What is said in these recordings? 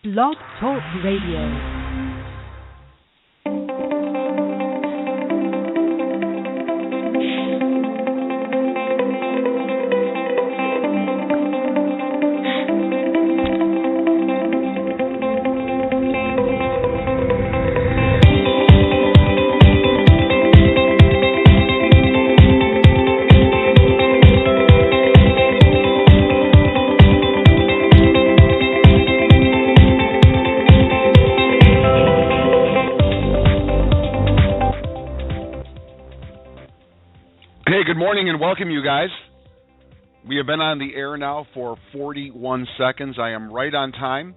Blog Talk Radio. Good morning and welcome, you guys. We have been on the air now for 41 seconds. I am right on time.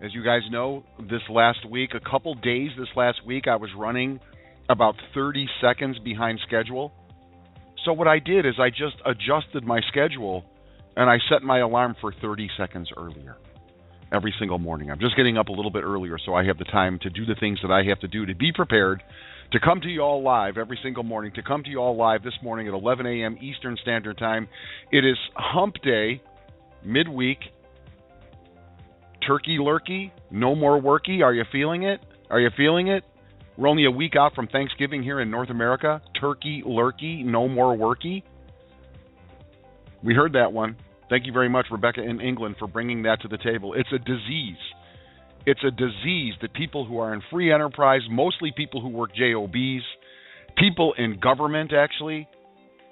As you guys know, this last week, a couple days this last week, I was running about 30 seconds behind schedule. So what I did is I just adjusted my schedule and I set my alarm for 30 seconds earlier every single morning. I'm just getting up a little bit earlier so I have the time to do the things that I have to do to be prepared to come to you all live every single morning, to come to you all live this morning at 11 a.m. Eastern Standard Time. It is Hump Day, midweek. Turkey lurkey, no more worky. Are you feeling it? Are you feeling it? We're only a week out from Thanksgiving here in North America. Turkey lurkey, no more worky. We heard that one. Thank you very much, Rebecca in England, for bringing that to the table. It's a disease. It's a disease that people who are in free enterprise, mostly people who work JOBs, people in government, actually,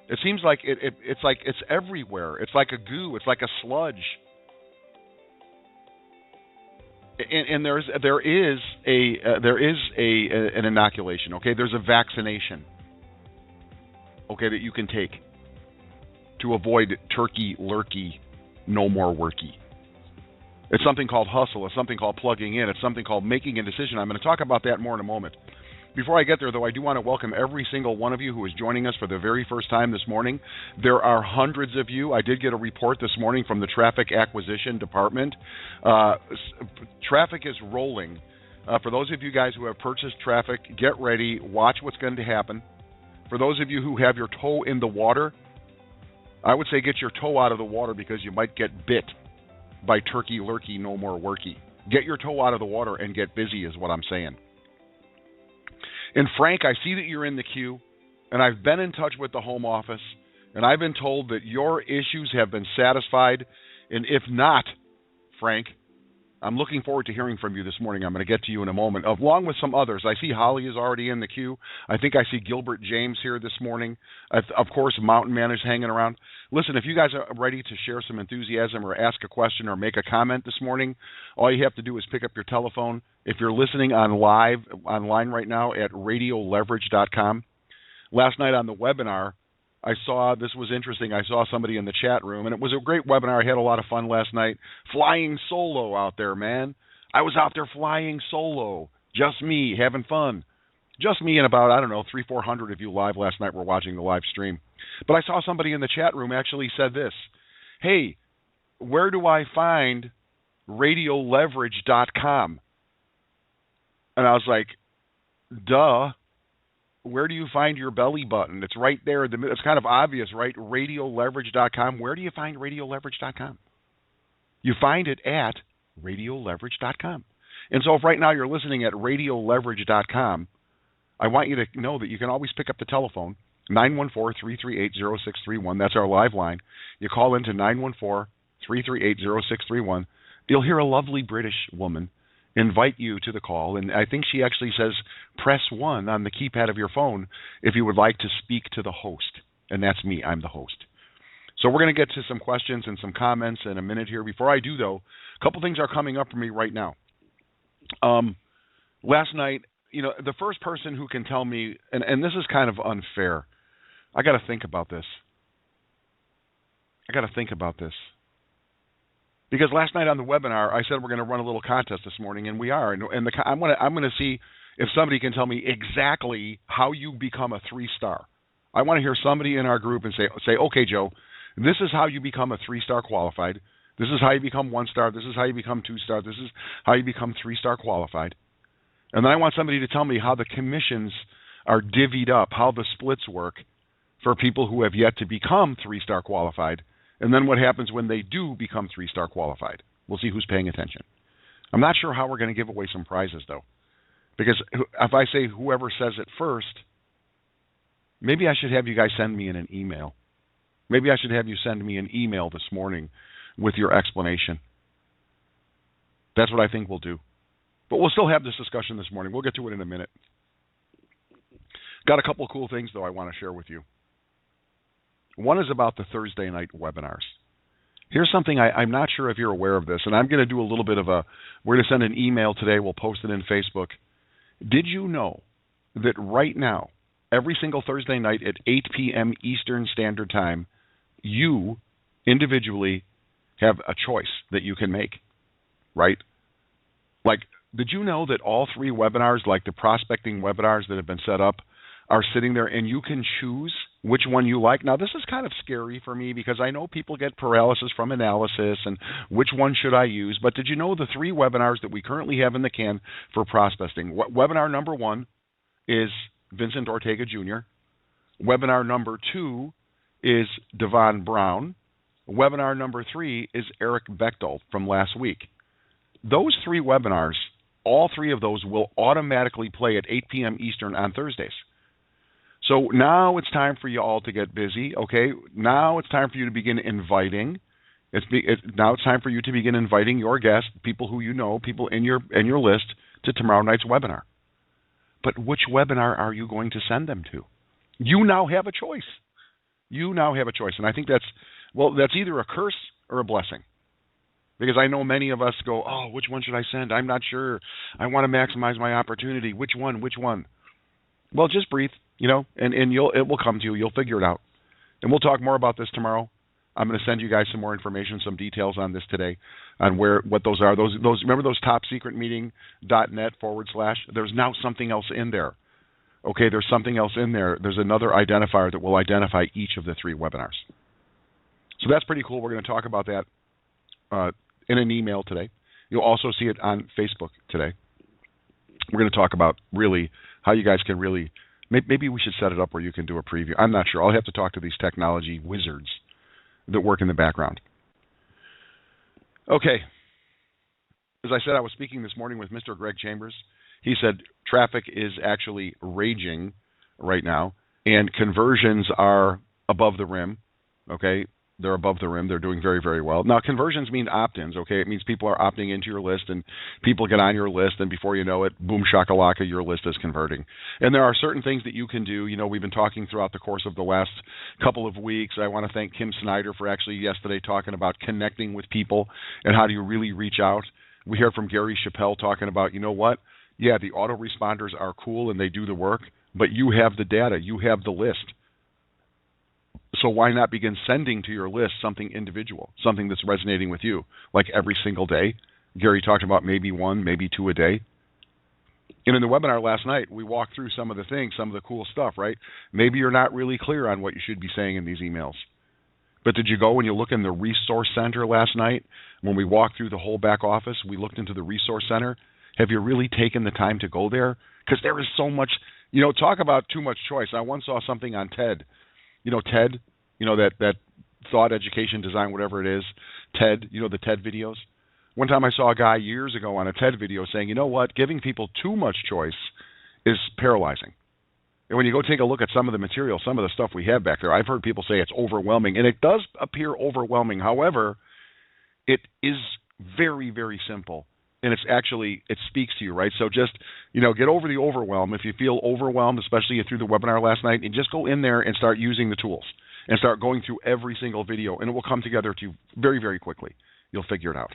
it seems like it's everywhere. It's like a goo. It's like a sludge. And there is an inoculation. Okay, there's a vaccination. Okay, that you can take to avoid turkey lurkey, no more worky. It's something called hustle. It's something called plugging in. It's something called making a decision. I'm going to talk about that more in a moment. Before I get there, though, I do want to welcome every single one of you who is joining us for the very first time this morning. There are hundreds of you. I did get a report this morning from the Traffic Acquisition Department. Traffic is rolling. For those of you guys who have purchased traffic, get ready. Watch what's going to happen. For those of you who have your toe in the water, I would say get your toe out of the water because you might get bit by turkey lurkey, no more worky. Get your toe out of the water and get busy is what I'm saying. And Frank, I see that you're in the queue, and I've been in touch with the Home Office, and I've been told that your issues have been satisfied. And if not, Frank, I'm looking forward to hearing from you this morning. I'm going to get to you in a moment, along with some others. I see Holly is already in the queue. I think I see Gilbert James here this morning. Of course, Mountain Man is hanging around. Listen, if you guys are ready to share some enthusiasm or ask a question or make a comment this morning, all you have to do is pick up your telephone. If you're listening online right now at radioleverage.com, last night on the webinar, I saw, this was interesting, I saw somebody in the chat room, and it was a great webinar. I had a lot of fun last night. Flying solo out there, man. I was out there flying solo. Just me, having fun. Just me and about, 300-400 of you live last night were watching the live stream. But I saw somebody in the chat room actually said this. Hey, where do I find radioleverage.com? And I was like, duh. Where do you find your belly button? It's right there. It's kind of obvious, right? Radioleverage.com. Where do you find radioleverage.com? You find it at radioleverage.com. And so if right now you're listening at radioleverage.com, I want you to know that you can always pick up the telephone, 914-338-0631. That's our live line. You call into 914-338-0631. You'll hear a lovely British woman invite you to the call, and I think she actually says press 1 on the keypad of your phone if you would like to speak to the host, and that's me. I'm the host. So we're going to get to some questions and some comments in a minute here. Before I do, though, a couple things are coming up for me right now. Last night, the first person who can tell me, and this is kind of unfair, I got to think about this. Because last night on the webinar, I said we're going to run a little contest this morning, and we are. And I'm going to see if somebody can tell me exactly how you become a 3-star. I want to hear somebody in our group and say, okay, Joe, this is how you become a 3-star qualified. This is how you become 1-star. This is how you become 2-star. This is how you become 3-star qualified. And then I want somebody to tell me how the commissions are divvied up, how the splits work for people who have yet to become 3-star qualified. And then what happens when they do become 3-star qualified? We'll see who's paying attention. I'm not sure how we're going to give away some prizes, though. Because if I say whoever says it first, maybe I should have you guys send me in an email. Maybe I should have you send me an email this morning with your explanation. That's what I think we'll do. But we'll still have this discussion this morning. We'll get to it in a minute. Got a couple of cool things, though, I want to share with you. One is about the Thursday night webinars. Here's something I'm not sure if you're aware of this, and I'm going to do a little bit of we're going to send an email today. We'll post it in Facebook. Did you know that right now, every single Thursday night at 8 p.m. Eastern Standard Time, you individually have a choice that you can make, right? Like, did you know that all three webinars, like the prospecting webinars that have been set up, are sitting there and you can choose which one you like? Now, this is kind of scary for me because I know people get paralysis from analysis and which one should I use. But did you know the three webinars that we currently have in the can for prospecting? Webinar number 1 is Vincent Ortega Jr. Webinar number 2 is Devon Brown. Webinar number 3 is Eric Bechtel from last week. Those three webinars, all three of those will automatically play at 8 p.m. Eastern on Thursdays. So now it's time for you all to get busy, okay? Now it's time for you to begin inviting. Now it's time for you to begin inviting your guests, people who you know, people in your list, to tomorrow night's webinar. But which webinar are you going to send them to? You now have a choice. You now have a choice. And I think that's either a curse or a blessing. Because I know many of us go, oh, which one should I send? I'm not sure. I want to maximize my opportunity. Which one? Well, just breathe, and it will come to you. You'll figure it out. And we'll talk more about this tomorrow. I'm going to send you guys some more information, some details on this today, on what those are. Those remember those topsecretmeeting.net / there's now something else in there. Okay, there's something else in there. There's another identifier that will identify each of the three webinars. So that's pretty cool. We're going to talk about that in an email today. You'll also see it on Facebook today. We're going to talk about really how you guys can really, maybe we should set it up where you can do a preview. I'm not sure. I'll have to talk to these technology wizards that work in the background. Okay. As I said, I was speaking this morning with Mr. Greg Chambers. He said traffic is actually raging right now, and conversions are above the rim, okay? They're above the rim. They're doing very, very well. Now, conversions mean opt-ins, okay? It means people are opting into your list, and people get on your list, and before you know it, boom shakalaka, your list is converting. And there are certain things that you can do. We've been talking throughout the course of the last couple of weeks. I want to thank Kim Snyder for actually yesterday talking about connecting with people and how do you really reach out. We hear from Gary Chappelle talking about, yeah, the autoresponders are cool and they do the work, but you have the data. You have the list. So why not begin sending to your list something individual, something that's resonating with you, like every single day? Gary talked about maybe 1, maybe 2 a day. And in the webinar last night, we walked through some of the things, some of the cool stuff, right? Maybe you're not really clear on what you should be saying in these emails. But did you go and you look in the resource center last night? When we walked through the whole back office, we looked into the resource center. Have you really taken the time to go there? Because there is so much, talk about too much choice. I once saw something on TED. TED, that thought, education, design, whatever it is, TED, the TED videos. One time I saw a guy years ago on a TED video saying, you know what, giving people too much choice is paralyzing. And when you go take a look at some of the material, some of the stuff we have back there, I've heard people say it's overwhelming, and it does appear overwhelming. However, it is very, very simple. And it speaks to you, right? So just, get over the overwhelm. If you feel overwhelmed, especially through the webinar last night, and just go in there and start using the tools and start going through every single video, and it will come together to you very, very quickly. You'll figure it out.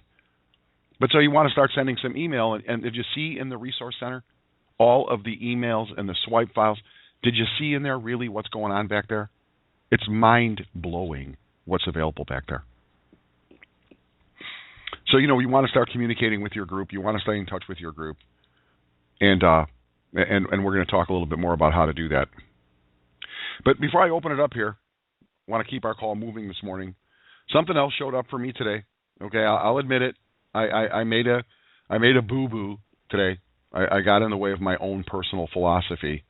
But so you want to start sending some email, and did you see in the Resource Center all of the emails and the swipe files? Did you see in there really what's going on back there? It's mind-blowing what's available back there. So, you want to start communicating with your group. You want to stay in touch with your group. And we're going to talk a little bit more about how to do that. But before I open it up here, I want to keep our call moving this morning. Something else showed up for me today. Okay, I'll admit it. I made a boo-boo today. I got in the way of my own personal philosophy.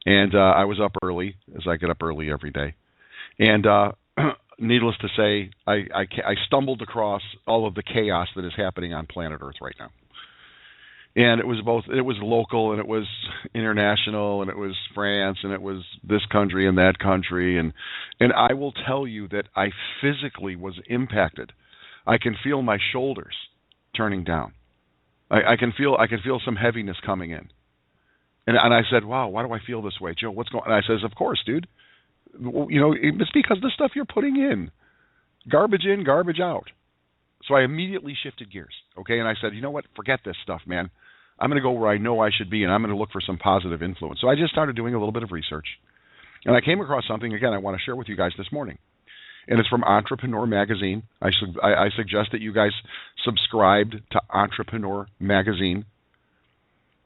And I was up early, as I get up early every day. And needless to say, I stumbled across all of the chaos that is happening on planet Earth right now. And it was local and it was international and it was France and it was this country and that country. And I will tell you that I physically was impacted. I can feel my shoulders turning down. I can feel some heaviness coming in. And I said, wow, why do I feel this way? Joe, what's going on? And I says, of course, dude. It's because of the stuff you're putting in. Garbage in, garbage out. So I immediately shifted gears, okay? And I said, you know what? Forget this stuff, man. I'm going to go where I know I should be, and I'm going to look for some positive influence. So I just started doing a little bit of research. And I came across something, again, I want to share with you guys this morning. And it's from Entrepreneur Magazine. I suggest that you guys subscribe to Entrepreneur Magazine.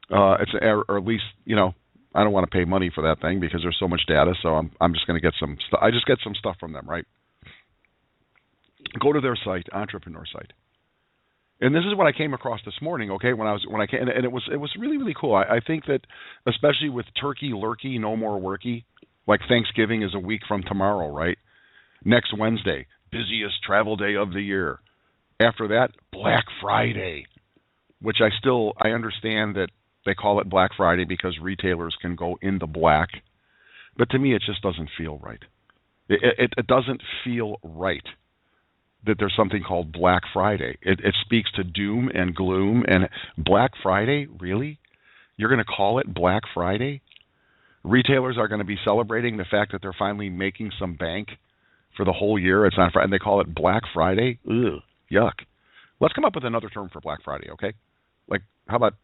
Or at least, I don't want to pay money for that thing because there's so much data. So I'm just going to get some stuff. I just get some stuff from them, right? Go to their site, Entrepreneur site. And this is what I came across this morning, okay, when I came, and it was really, really cool. I think that especially with turkey, lurkey, no more worky, like Thanksgiving is a week from tomorrow, right? Next Wednesday, busiest travel day of the year. After that, Black Friday, which I understand that they call it Black Friday because retailers can go in the black. But to me, it just doesn't feel right. It doesn't feel right that there's something called Black Friday. It speaks to doom and gloom. And Black Friday, really? You're going to call it Black Friday? Retailers are going to be celebrating the fact that they're finally making some bank for the whole year. It's not Friday, and they call it Black Friday? Ugh, yuck. Let's come up with another term for Black Friday, okay? Like, how about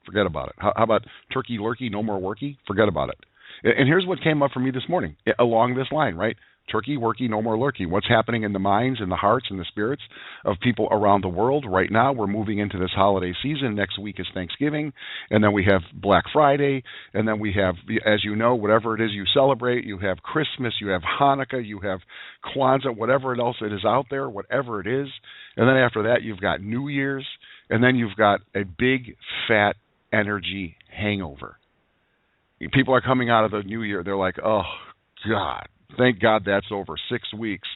forget about it? How about turkey, lurkey, no more worky? Forget about it. And here's what came up for me this morning along this line, right? Turkey, worky, no more lurky. What's happening in the minds and the hearts and the spirits of people around the world right now? We're moving into this holiday season. Next week is Thanksgiving, and then we have Black Friday, and then we have, as you know, whatever it is you celebrate. You have Christmas, you have Hanukkah, you have Kwanzaa, whatever else it is out there, whatever it is. And then after that, you've got New Year's, and then you've got a big, fat energy hangover. People are coming out of the New Year. They're like, oh, God. Thank God that's over. 6 weeks,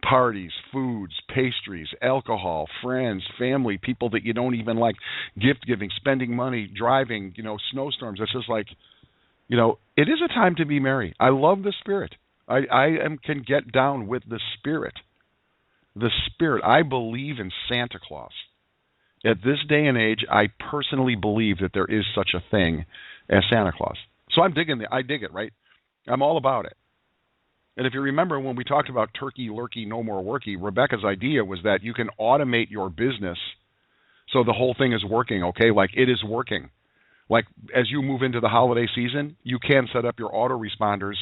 parties, foods, pastries, alcohol, friends, family, people that you don't even like, gift giving, spending money, driving, snowstorms. It's just like, it is a time to be merry. I love the spirit. I can get down with the spirit. The spirit. I believe in Santa Claus. At this day and age, I personally believe that there is such a thing as Santa Claus. So I dig it, right? I'm all about it. And if you remember when we talked about turkey, lurkey, no more worky, Rebecca's idea was that you can automate your business so the whole thing is working, okay? Like it is working. Like as you move into the holiday season, you can set up your autoresponders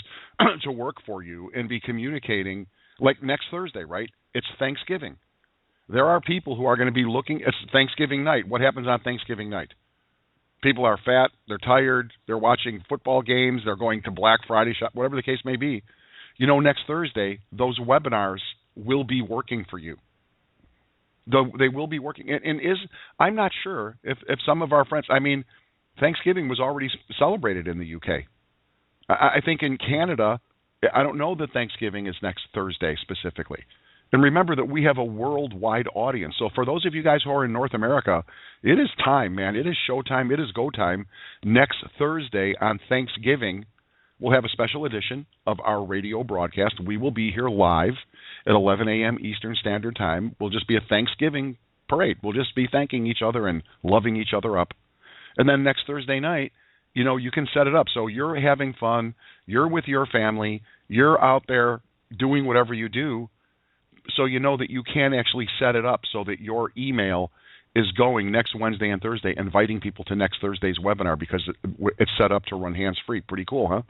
to work for you and be communicating. Like next Thursday, right? It's Thanksgiving. There are people who are going to be looking. It's Thanksgiving night. What happens on Thanksgiving night? People are fat. They're tired. They're watching football games. They're going to Black Friday shop, whatever the case may be. Next Thursday, those webinars will be working for you. They will be working. And I'm not sure if some of our friends, Thanksgiving was already celebrated in the UK. I think in Canada, I don't know that Thanksgiving is next Thursday specifically. And remember that we have a worldwide audience. So for those of you guys who are in North America, it is time, man. It is showtime. It is go time. Next Thursday on Thanksgiving, we'll have a special edition of our radio broadcast. We will be here live at 11 a.m. Eastern Standard Time. We'll just be a Thanksgiving parade. We'll just be thanking each other and loving each other up. And then next Thursday night, you can set it up. So you're having fun. You're with your family. You're out there doing whatever you do. So you know that you can actually set it up so that your email is going next Wednesday and Thursday, inviting people to next Thursday's webinar because it's set up to run hands-free. Pretty cool, huh?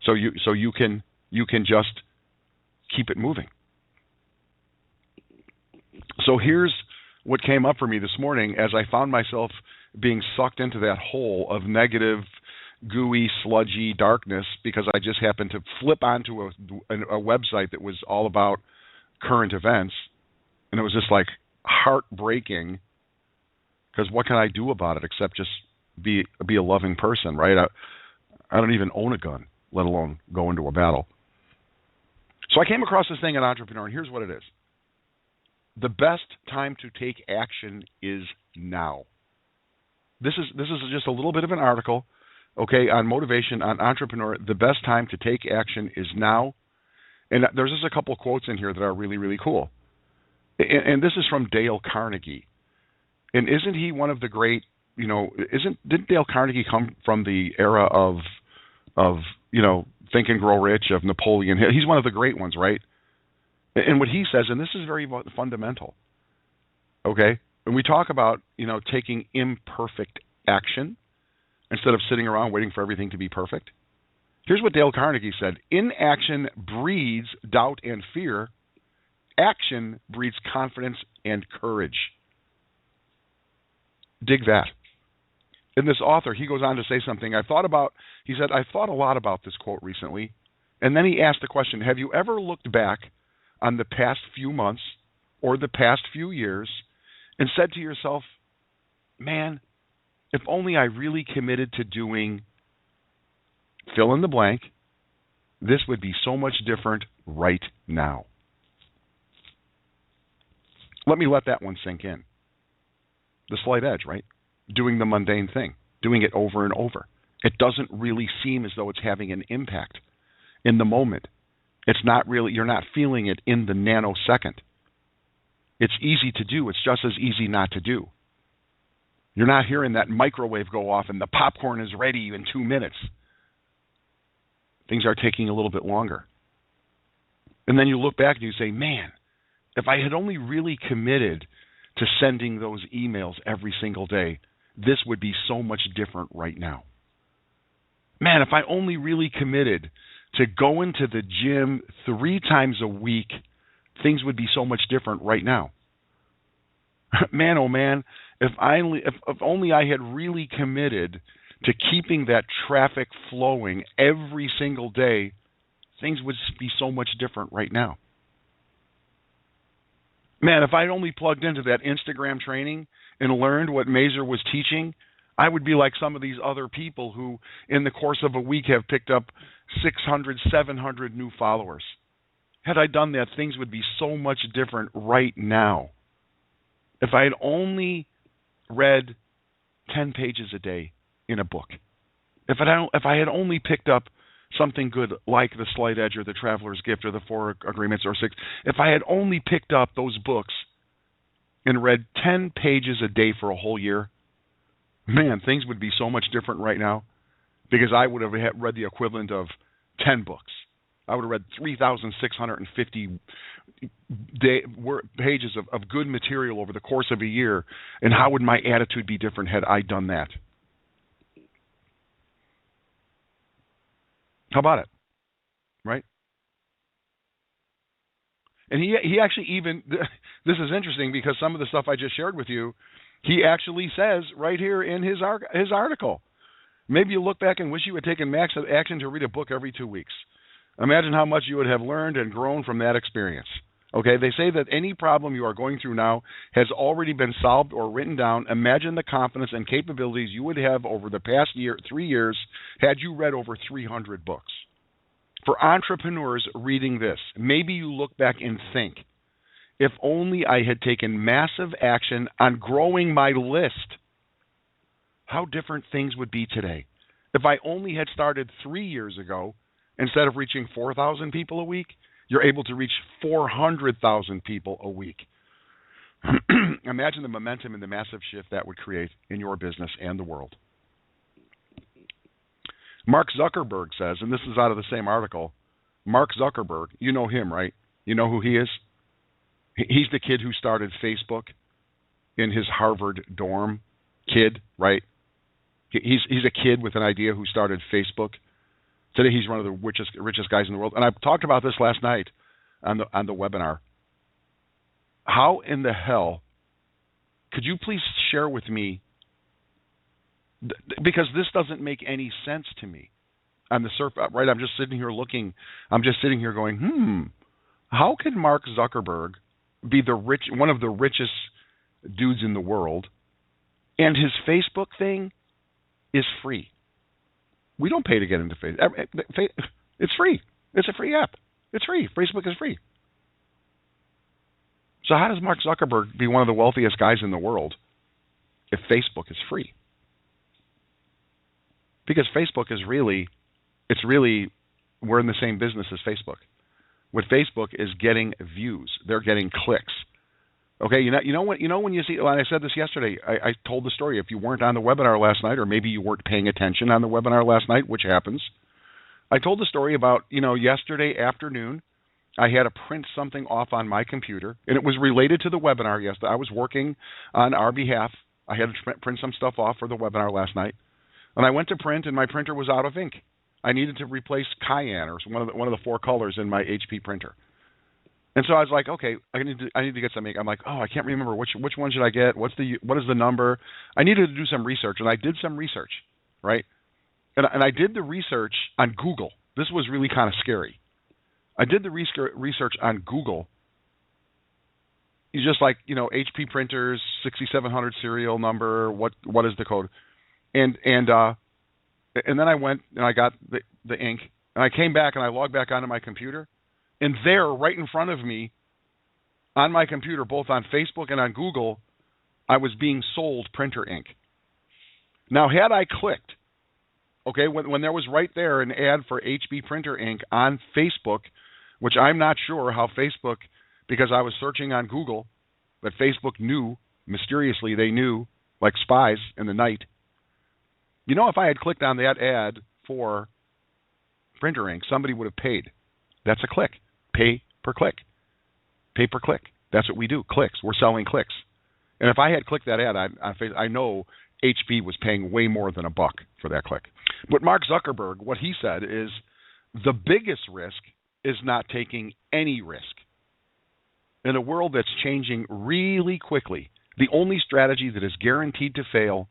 So you can just keep it moving. So here's what came up for me this morning as I found myself being sucked into that hole of negative, gooey, sludgy darkness because I just happened to flip onto a website that was all about current events, and it was just like heartbreaking because what can I do about it except just be a loving person, right? I don't even own a gun, let alone go into a battle. So I came across this thing at Entrepreneur, and here's what it is. The best time to take action is now. This is just a little bit of an article, okay, on motivation, on entrepreneur. The best time to take action is now. And there's just a couple of quotes in here that are really, really cool. And this is from Dale Carnegie. And isn't he one of the great, didn't Dale Carnegie come from the era of Think and Grow Rich, of Napoleon Hill? He's one of the great ones, right? And what he says, and this is very fundamental, okay? When we talk about, taking imperfect action instead of sitting around waiting for everything to be perfect, here's what Dale Carnegie said: inaction breeds doubt and fear. Action breeds confidence and courage. Dig that. And this author, he goes on to say something I thought a lot about this quote recently. And then he asked the question, have you ever looked back on the past few months or the past few years and said to yourself, man, if only I really committed to doing fill in the blank, this would be so much different right now. Let me let that one sink in. The slight edge, right? Doing the mundane thing, doing it over and over. It doesn't really seem as though it's having an impact in the moment. It's not really, you're not feeling it in the nanosecond. It's easy to do. It's just as easy not to do. You're not hearing that microwave go off and the popcorn is ready in 2 minutes. Things are taking a little bit longer. And then you look back and you say, man, if I had only really committed to sending those emails every single day, this would be so much different right now. Man, if I only really committed to going to the gym 3 times a week, things would be so much different right now. Man, oh man, if only I had really committed to keeping that traffic flowing every single day, things would be so much different right now. Man, if I'd only plugged into that Instagram training and learned what Mazer was teaching, I would be like some of these other people who, in the course of a week, have picked up 600, 700 new followers. Had I done that, things would be so much different right now. If I had only read 10 pages a day in a book, if I had only picked up something good like The Slight Edge or The Traveler's Gift or The 4 Agreements or 6, if I had only picked up those books and read 10 pages a day for a whole year, man, things would be so much different right now, because I would have read the equivalent of 10 books. I would have read 3,650 pages of good material over the course of a year, and how would my attitude be different had I done that? How about it? Right? And he actually even, this is interesting because some of the stuff I just shared with you, he actually says right here in his article. Maybe you look back and wish you had taken massive action to read a book every 2 weeks. Imagine how much you would have learned and grown from that experience. Okay, they say that any problem you are going through now has already been solved or written down. Imagine the confidence and capabilities you would have over the past 3 years had you read over 300 books. For entrepreneurs reading this, maybe you look back and think, if only I had taken massive action on growing my list, how different things would be today. If I only had started 3 years ago, instead of reaching 4,000 people a week, you're able to reach 400,000 people a week. Imagine the momentum and the massive shift that would create in your business and the world. Mark Zuckerberg says, and this is out of the same article, Mark Zuckerberg, you know him, right? You know who he is? He's the kid who started Facebook in his Harvard dorm. Kid, right? He's a kid with an idea who started Facebook. Today he's one of the richest guys in the world. And I talked about this last night on the webinar. How in the hell could you please share with me, because this doesn't make any sense to me on the surface, right? I'm just sitting here looking, I'm just sitting here going, how could Mark Zuckerberg be one of the richest dudes in the world, and his Facebook thing is free? We don't pay to get into Facebook. It's free. It's a free app. It's free. Facebook is free. So how does Mark Zuckerberg be one of the wealthiest guys in the world if Facebook is free? Because Facebook is really, we're in the same business as Facebook. What Facebook is getting views. They're getting clicks. Okay, you know when you see, and I said this yesterday, I told the story. If you weren't on the webinar last night, or maybe you weren't paying attention on the webinar last night, which happens, I told the story about, yesterday afternoon, I had to print something off on my computer, and it was related to the webinar yesterday. I was working on our behalf. I had to print some stuff off for the webinar last night, and I went to print, and my printer was out of ink. I needed to replace cayenne, or one of the 4 colors in my HP printer. And so I was like, okay, I need to get some ink. I'm like, I can't remember which one should I get? What is the number? I needed to do some research, and I did some research, right? And I did the research on Google. This was really kind of scary. I did the research on Google. You just like, HP printers, 6700 serial number. What is the code? And then I went and I got the ink, and I came back and I logged back onto my computer. And there, right in front of me, on my computer, both on Facebook and on Google, I was being sold printer ink. Now, had I clicked, okay, when there was right there an ad for HB printer ink on Facebook, which I'm not sure how Facebook, because I was searching on Google, but Facebook knew, mysteriously they knew, like spies in the night. If I had clicked on that ad for printer ink, somebody would have paid. That's a click. Pay per click. Pay per click. That's what we do. Clicks. We're selling clicks. And if I had clicked that ad on Facebook, I know HP was paying way more than $1 for that click. But Mark Zuckerberg, what he said is the biggest risk is not taking any risk. In a world that's changing really quickly, the only strategy that is guaranteed to fail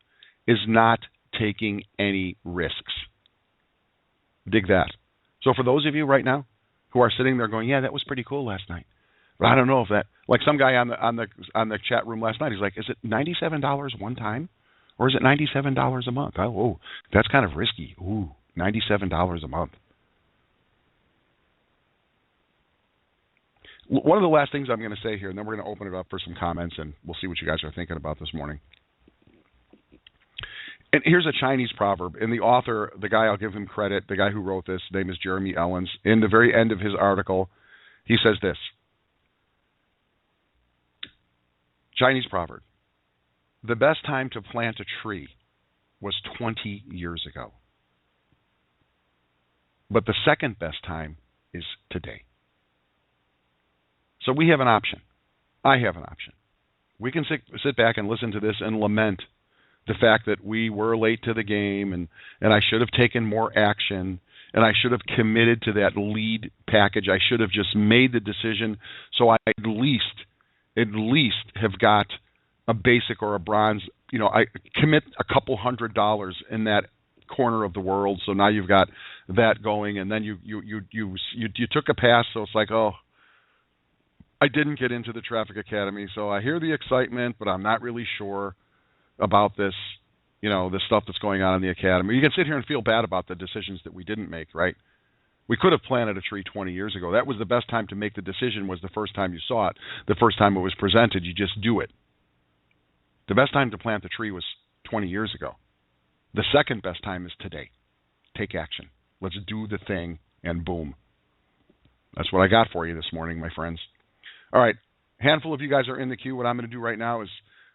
is not taking any risks. Dig that. So for those of you right now who are sitting there going, yeah, that was pretty cool last night, but I don't know if that, like some guy on the chat room last night, he's like, is it $97 one time, or is it $97 a month? Oh, that's kind of risky. Ooh, $97 a month. One of the last things I'm going to say here, and then we're going to open it up for some comments, and we'll see what you guys are thinking about this morning. And here's a Chinese proverb. And the author, the guy, I'll give him credit, the guy who wrote this, his name is Jeremy Ellens. In the very end of his article, he says this. Chinese proverb. The best time to plant a tree was 20 years ago. But the second best time is today. So we have an option. I have an option. We can sit back and listen to this and lament the fact that we were late to the game, and I should have taken more action, and I should have committed to that lead package. I should have just made the decision so I at least have got a basic or a bronze. I commit a couple $100 in that corner of the world, so now you've got that going, and then you took a pass, so it's like, oh, I didn't get into the Traffic Academy, so I hear the excitement, but I'm not really sure about this, this stuff that's going on in the academy. You can sit here and feel bad about the decisions that we didn't make, right? We could have planted a tree 20 years ago. That was the best time to make the decision, was the first time you saw it. The first time it was presented, you just do it. The best time to plant the tree was 20 years ago. The second best time is today. Take action. Let's do the thing, and boom. That's what I got for you this morning, my friends. All right, handful of you guys are in the queue. What I'm going to do right now is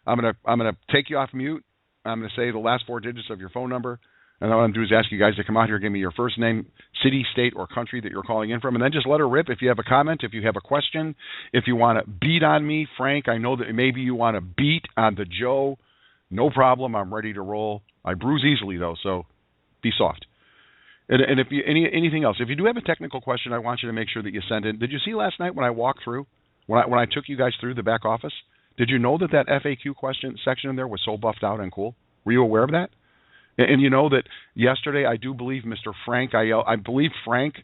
I'm going to take you off mute. I'm going to say the last 4 digits of your phone number. And what I'm going to do is ask you guys to come out here, give me your first name, city, state, or country that you're calling in from, and then just let her rip. If you have a comment, if you have a question, if you want to beat on me, Frank, I know that maybe you want to beat on the Joe. No problem. I'm ready to roll. I bruise easily, though, so be soft. And if you anything else, if you do have a technical question, I want you to make sure that you send in. Did you see last night when I walked through, when I took you guys through the back office? Did you know that FAQ question section in there was so buffed out and cool? Were you aware of that? And you know that yesterday, I do believe Mr. Frank, I believe Frank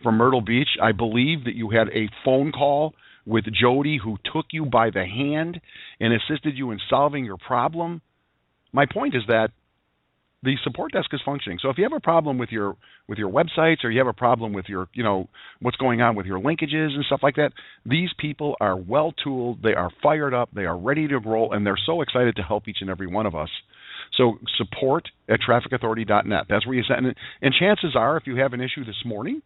from Myrtle Beach, I believe that you had a phone call with Jody who took you by the hand and assisted you in solving your problem. My point is that the support desk is functioning. So if you have a problem with your websites, or you have a problem with your, what's going on with your linkages and stuff like that, these people are well tooled, they are fired up, they are ready to roll, and they're so excited to help each and every one of us. So support at trafficauthority.net. That's where you send it. And chances are, if you have an issue this morning,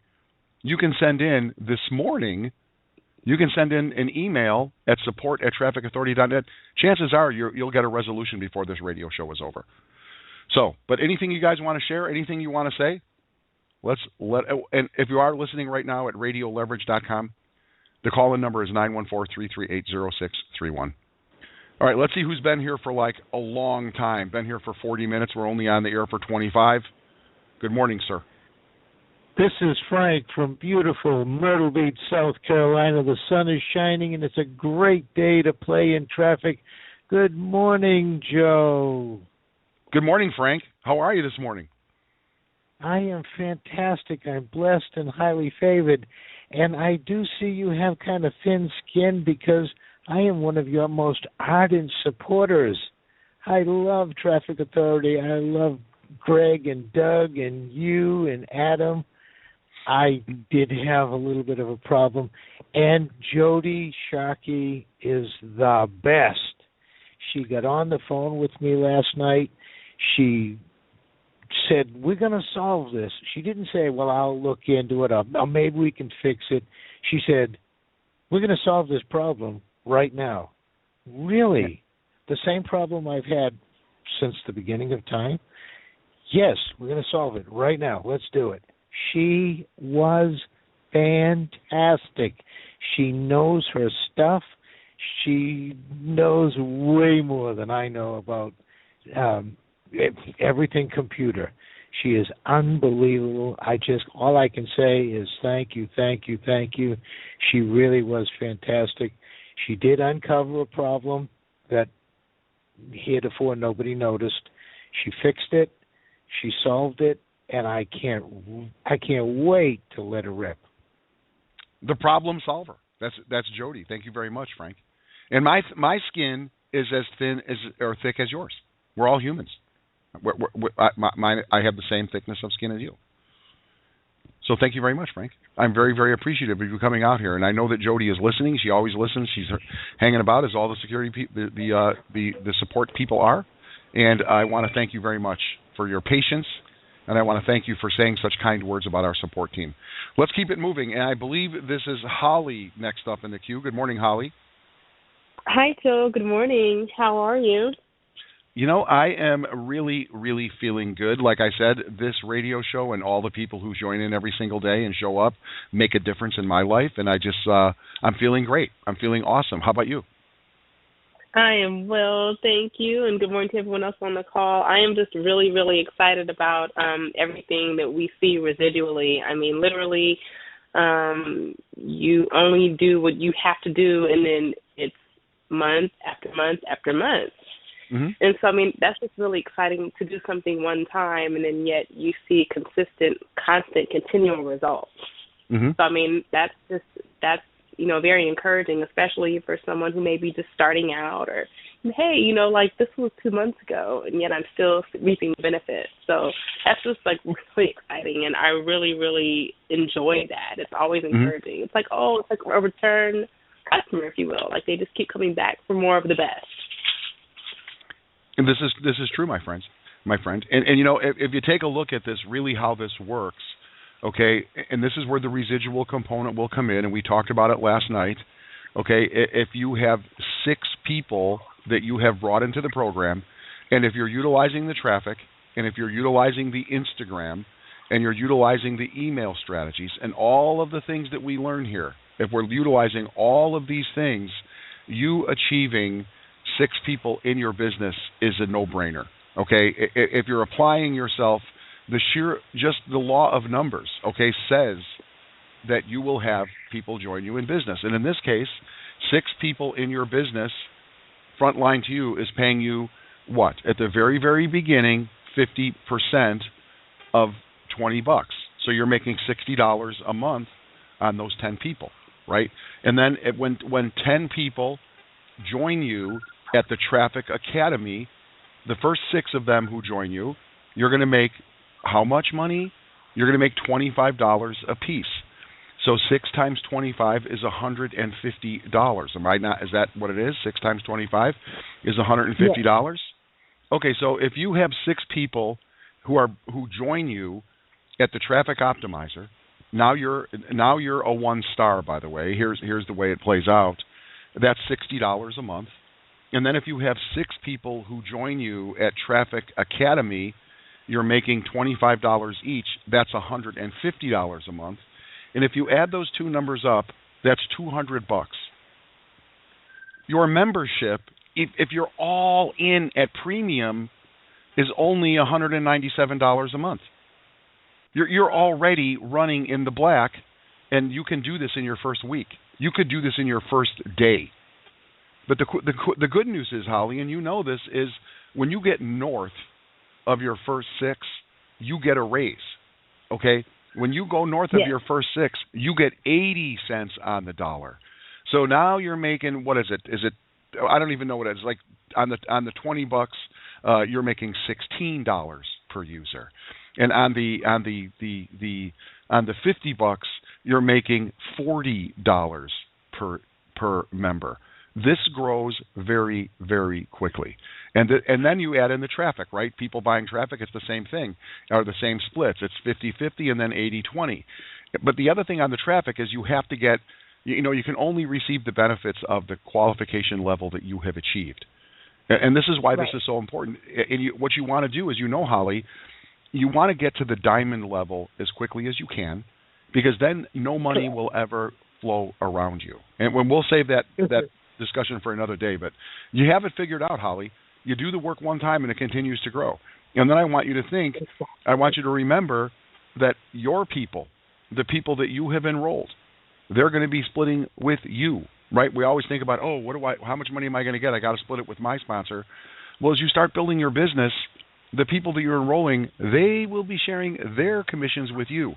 you can send in this morning. You can send in an email at support at trafficauthority.net. Chances are you'll get a resolution before this radio show is over. So, but anything you guys want to share, anything you want to say, and if you are listening right now at radioleverage.com, the call-in number is 914-338-0631. All right, let's see who's been here for like a long time. Been here for 40 minutes. We're only on the air for 25. Good morning, sir. This is Frank from beautiful Myrtle Beach, South Carolina. The sun is shining, and it's a great day to play in traffic. Good morning, Joe. Good morning, Frank. How are you this morning? I am fantastic. I'm blessed and highly favored. And I do see you have kind of thin skin because I am one of your most ardent supporters. I love Traffic Authority. I love Greg and Doug and you and Adam. I did have a little bit of a problem. And Jody Sharkey is the best. She got on the phone with me last night. She said, we're going to solve this. She didn't say, well, I'll look into it, or maybe we can fix it. She said, we're going to solve this problem right now. Really? The same problem I've had since the beginning of time? Yes, we're going to solve it right now. Let's do it. She was fantastic. She knows her stuff. She knows way more than I know about everything computer. She is unbelievable. All I can say is thank you, thank you, thank you. She really was fantastic. She did uncover a problem that heretofore nobody noticed. She fixed it. She solved it, and I can't wait to let her rip. The problem solver. That's Jody. Thank you very much, Frank. And my skin is as thin or thick as yours. We're all humans. I have the same thickness of skin as you. So thank you very much, Frank. I'm very, very appreciative of you coming out here, and I know that Jody is listening. She always listens. She's hanging about, as all the security the support people are. And I want to thank you very much for your patience, and I want to thank you for saying such kind words about our support team. Let's keep it moving, and I believe this is Holly next up in the queue. Good morning, Holly. Hi, Joe. Good morning. How are you? You know, I am really, really feeling good. Like I said, this radio show and all the people who join in every single day and show up make a difference in my life, and I'm feeling great. I'm feeling awesome. How about you? I am well, thank you, and good morning to everyone else on the call. I am just really, really excited about everything that we see residually. I mean, literally, you only do what you have to do, and then it's month after month after month. Mm-hmm. And so, I mean, that's just really exciting to do something one time, and then yet you see consistent, constant, continual results. Mm-hmm. So, I mean, that's very encouraging, especially for someone who may be just starting out or, hey, like this was 2 months ago, and yet I'm still reaping benefits. So that's just like really exciting, and I really, really enjoy that. It's always encouraging. Mm-hmm. It's like a return customer, if you will. Like they just keep coming back for more of the best. And this is true, my friend. And if you take a look at this, really how this works, okay, and this is where the residual component will come in, and we talked about it last night, okay, if you have 6 people that you have brought into the program, and if you're utilizing the traffic, and if you're utilizing the Instagram, and you're utilizing the email strategies, and all of the things that we learn here, if we're utilizing all of these things, you achieving 6 people in your business is a no-brainer, okay? If you're applying yourself, just the law of numbers, okay, says that you will have people join you in business. And in this case, 6 people in your business, frontline to you, is paying you what? At the very, very beginning, 50% of $20. So you're making $60 a month on those 10 people, right? And then when 10 people join you at the Traffic Academy, the first 6 of them who join you, you're going to make how much money? You're going to make $25 a piece. So 6 times 25 is $150. Am I not? Is that what it is? 6 times 25 is $150. Okay, so if you have 6 people who join you at the Traffic Optimizer, now you're a 1-star. By the way, here's the way it plays out. That's $60 a month, and then if you have 6 people who join you at Traffic Academy, you're making $25 each. That's $150 a month, and if you add those two numbers up, that's $200. Your membership, if you're all in at premium, is only $197 a month. You're already running in the black, and you can do this in your first week. You could do this in your first day. But the good news is, Holly, and you know this, is when you get north of your first 6, you get a raise. Okay? When you go north of your first 6, you get 80 cents on the dollar. So now you're making, what is it? Is it, I don't even know what it is. Like on the $20, you're making $16 per user. And on the $50, you're making $40 per member. This grows very, very quickly. And then you add in the traffic, right? People buying traffic, it's the same thing, or the same splits. It's 50-50 and then 80-20. But the other thing on the traffic is you have to get, you can only receive the benefits of the qualification level that you have achieved. And this is why this is so important. And what you want to do is, Holly, you want to get to the diamond level as quickly as you can, because then no money will ever flow around you. And we'll save that discussion for another day, but you have it figured out, Holly. You do the work one time and it continues to grow. And then I want you to remember that your people, the people that you have enrolled, they're going to be splitting with you, right? We always think about, how much money am I going to get? I got to split it with my sponsor. Well, as you start building your business, the people that you're enrolling, they will be sharing their commissions with you.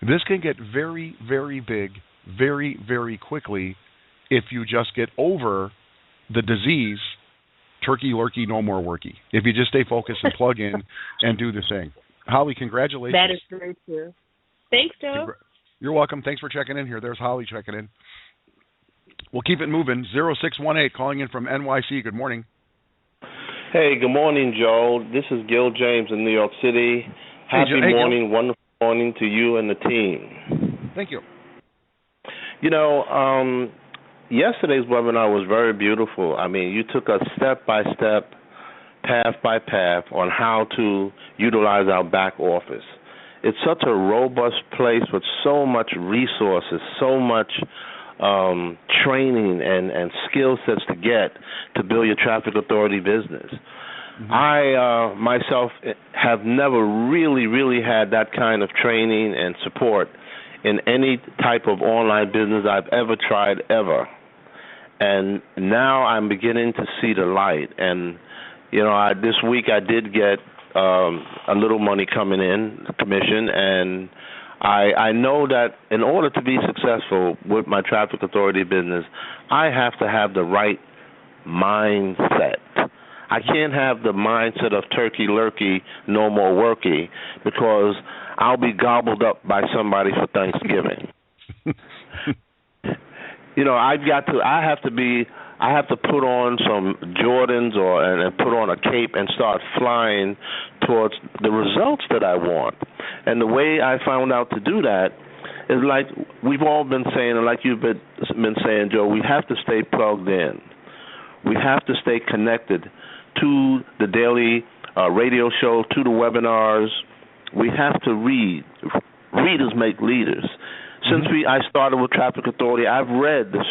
This can get very, very big, very, very quickly if you just get over the disease, turkey lurkey, no more worky. If you just stay focused and plug in and do the thing. Holly, congratulations. That is very true. Thanks, Joe. You're welcome. Thanks for checking in here. There's Holly checking in. We'll keep it moving. 0618 calling in from NYC. Good morning. Hey, good morning, Joe. This is Gil James in New York City. Happy morning, wonderful morning to you and the team. Thank you. Yesterday's webinar was very beautiful. I mean, you took us step by step, path by path on how to utilize our back office. It's such a robust place with so much resources, so much training and skill sets to get to build your traffic authority business. Mm-hmm. I myself have never really had that kind of training and support in any type of online business I've ever tried ever. And now I'm beginning to see the light. And, this week I did get a little money coming in, commission, and I know that in order to be successful with my traffic authority business, I have to have the right mindset. I can't have the mindset of turkey lurkey, no more worky, because I'll be gobbled up by somebody for Thanksgiving. I have to put on some Jordans and put on a cape and start flying towards the results that I want. And the way I found out to do that is like we've all been saying, and like you've been saying, Joe, we have to stay plugged in. We have to stay connected to the daily radio show, to the webinars. We have to read. Readers make leaders. Since I started with Traffic Authority, I've read the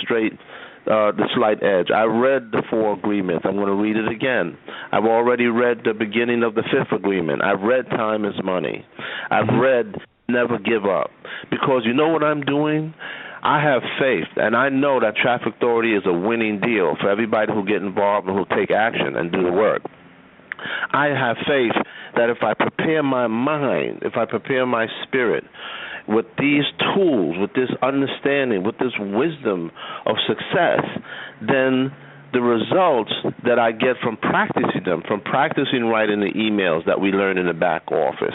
Slight Edge. I read the 4 agreements. I'm going to read it again. I've already read the beginning of the 5th agreement. I've read Time is Money. I've read Never Give Up. Because you know what I'm doing? I have faith, and I know that Traffic Authority is a winning deal for everybody who get involved and who take action and do the work. I have faith that if I prepare my mind, if I prepare my spirit with these tools, with this understanding, with this wisdom of success, then the results that I get from practicing them, from practicing writing the emails that we learn in the back office,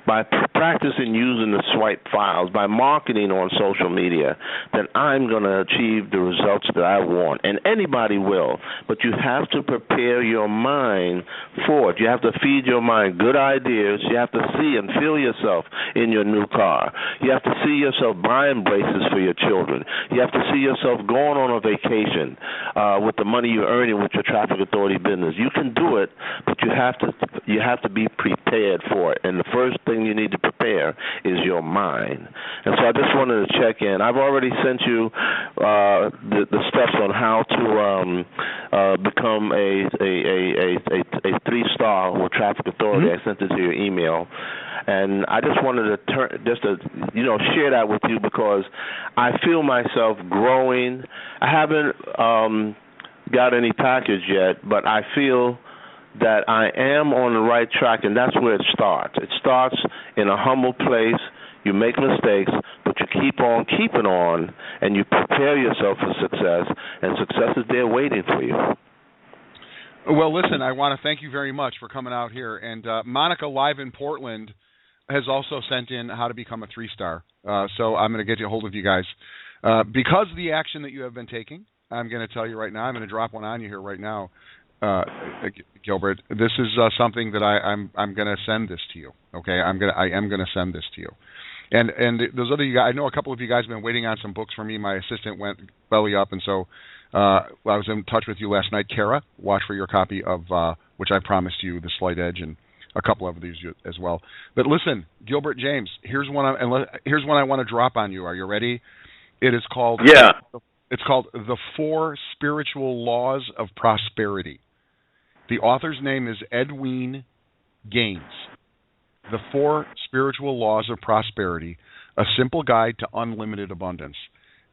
by practicing using the swipe files, by marketing on social media, then I'm going to achieve the results that I want. And anybody will, but you have to prepare your mind for it. You have to feed your mind good ideas. You have to see and feel yourself in your new car. You have to see yourself buying braces for your children. You have to see yourself going on a vacation with the money you're earning with your traffic authority business. You can do it, but you have to be prepared for it. And the first thing you need to prepare is your mind. And so I just wanted to check in. I've already sent you the steps on how to become a 3-star with traffic authority. I sent it to your email. And I just wanted to share that with you because I feel myself growing. I haven't got any package yet, but I feel that I am on the right track, and that's where it starts. It starts in a humble place. You make mistakes, but you keep on keeping on, and you prepare yourself for success, and success is there waiting for you. Well, listen, I want to thank you very much for coming out here. And Monica, live in Portland, has also sent in how to become a 3-star. So I'm going to get you a hold of you guys. Because of the action that you have been taking, I'm going to tell you right now, I'm going to drop one on you here right now, Gilbert. This is something that I'm going to send this to you. Okay, I am going to send this to you. And those other you guys, I know a couple of you guys have been waiting on some books from me. My assistant went belly up, and so I was in touch with you last night. Kara, watch for your copy of which I promised you, The Slight Edge, and a couple of these as well. But listen, Gilbert James, here's one I want to drop on you. Are you ready? It is called It's called The 4 Spiritual Laws of Prosperity. The author's name is Edwene Gaines. The 4 Spiritual Laws of Prosperity, a simple guide to unlimited abundance.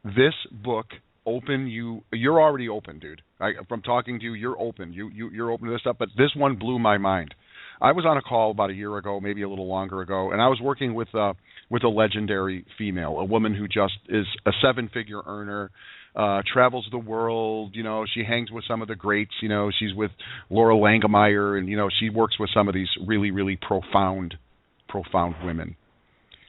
This book you're already open, dude. From talking to you, you're open. You're open to this stuff, but this one blew my mind. I was on a call about a year ago, maybe a little longer ago, and I was working with a legendary female, a woman who just is a 7-figure earner, travels the world. You know, she hangs with some of the greats. You know, she's with Laura Langemeyer, and she works with some of these really, really profound women.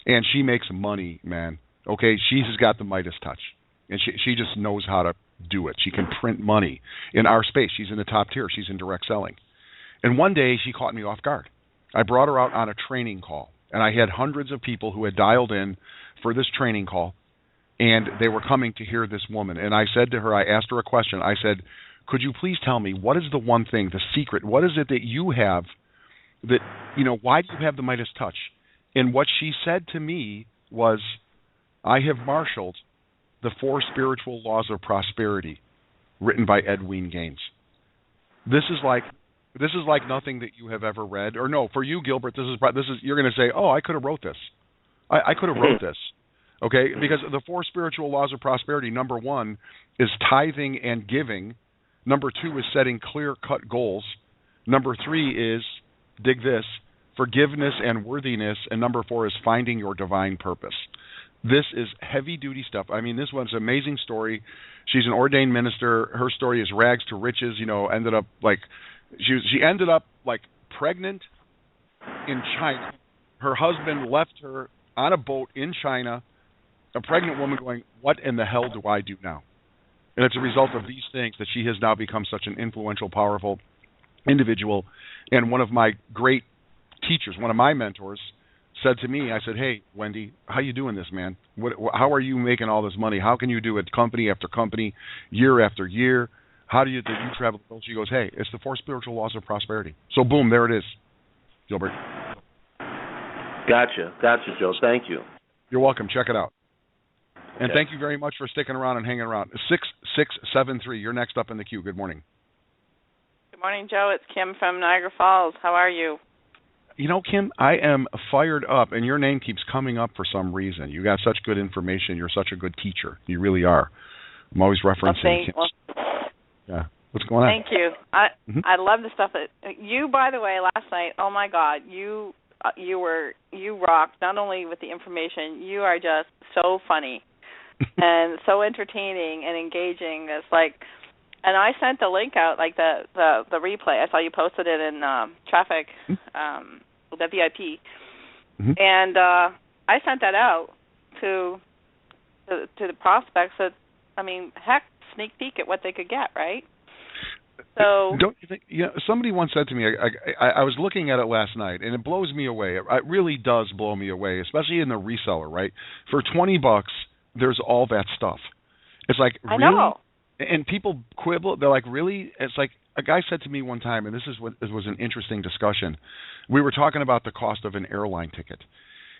And she makes money, man. Okay, she's got the Midas touch, and she just knows how to do it. She can print money in our space. She's in the top tier. She's in direct selling. And one day she caught me off guard. I brought her out on a training call, and I had hundreds of people who had dialed in for this training call, and they were coming to hear this woman. And I said to her, I asked her a question. I said, could you please tell me, what is the one thing, the secret? What is it that you have that, why do you have the Midas touch? And what she said to me was, I have marshaled the 4 Spiritual Laws of Prosperity, written by Edwene Gaines. This is like nothing that you have ever read. Or no, for you, Gilbert, this is you're going to say, oh, I could have wrote this. I could have wrote this. Okay, because the 4 Spiritual Laws of Prosperity, number 1 is tithing and giving. Number 2 is setting clear-cut goals. Number 3 is, dig this, forgiveness and worthiness. And number 4 is finding your divine purpose. This is heavy-duty stuff. I mean, this one's an amazing story. She's an ordained minister. Her story is rags to riches. Ended up she ended up pregnant in China. Her husband left her on a boat in China, a pregnant woman going, what in the hell do I do now? And it's a result of these things that she has now become such an influential, powerful individual. And one of my great teachers, one of my mentors, said to me, I said, hey, Wendy, how you doing this, man? How are you making all this money? How can you do it company after company, year after year? How do you travel the world? She goes, hey, it's the 4 Spiritual Laws of Prosperity. So, boom, there it is, Gilbert. Gotcha, Joe. Thank you. You're welcome. Check it out. And okay. Thank you very much for sticking around and hanging around. 6673, you're next up in the queue. Good morning. Good morning, Joe. It's Kim from Niagara Falls. How are you? Kim, I am fired up, and your name keeps coming up for some reason. You got such good information. You're such a good teacher. You really are. I'm always referencing Kim. Yeah. What's going on? Thank you. I love the stuff that you, by the way, last night. Oh my God, you rocked. Not only with the information, you are just so funny and so entertaining and engaging. It's and I sent the link out, the replay. I saw you posted it in traffic, the VIP, And I sent that out to the prospects. That, I mean, heck, sneak peek at what they could get, right? So don't you think? You know, somebody once said to me, I was looking at it last night, and it blows me away. It really does blow me away, especially in the reseller, right? For $20, there's all that stuff. It's like, really? I know. And people quibble. They're like, really? It's like, a guy said to me one time, and this was an interesting discussion. We were talking about the cost of an airline ticket.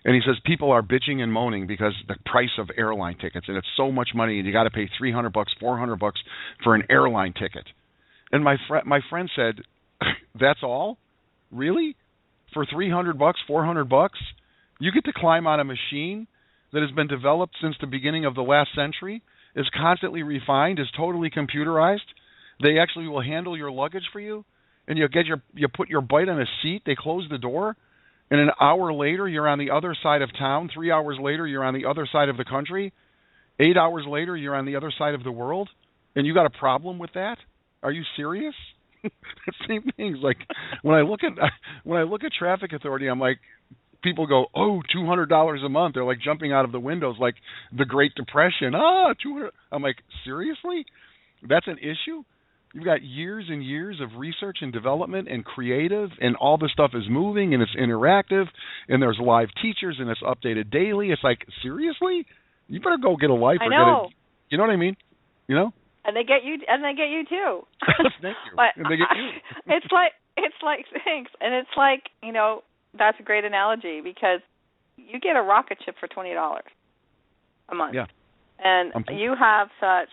And he says people are bitching and moaning because the price of airline tickets, and it's so much money, and you got to pay $300, $400 for an airline ticket. And my friend said, that's all? Really? For $300, $400? You get to climb on a machine that has been developed since the beginning of the last century, is constantly refined, is totally computerized. They actually will handle your luggage for you, and you put your bite on a seat, they close the door, and an hour later you're on the other side of town, 3 hours later you're on the other side of the country, 8 hours later you're on the other side of the world, and you got a problem with that? Are you serious? Same things. Like when I look at Traffic Authority, I'm like, people go, oh, $200 a month. They're like jumping out of the windows like the Great Depression. $200. I'm like, seriously? That's an issue? You've got years and years of research and development and creative, and all this stuff is moving and it's interactive, and there's live teachers and it's updated daily. It's like, seriously? You better go get a life. I know. You know what I mean? You know? And they get you too. Thank you. But and they get you. it's like thanks, and it's like, you know, that's a great analogy because you get a rocket ship for $20 a month. Yeah. And you have such.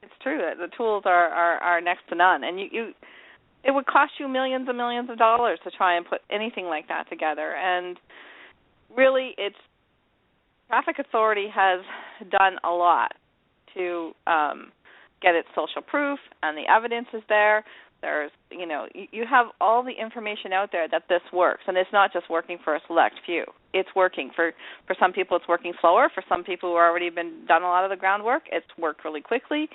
It's true that the tools are next to none, and you it would cost you millions and millions of dollars to try and put anything like that together. And really, Traffic Authority has done a lot to get its social proof, and the evidence is there. There's, you know, you have all the information out there that this works, and it's not just working for a select few. It's working for some people. It's working slower. For some people who have already done a lot of the groundwork, it's worked really quickly,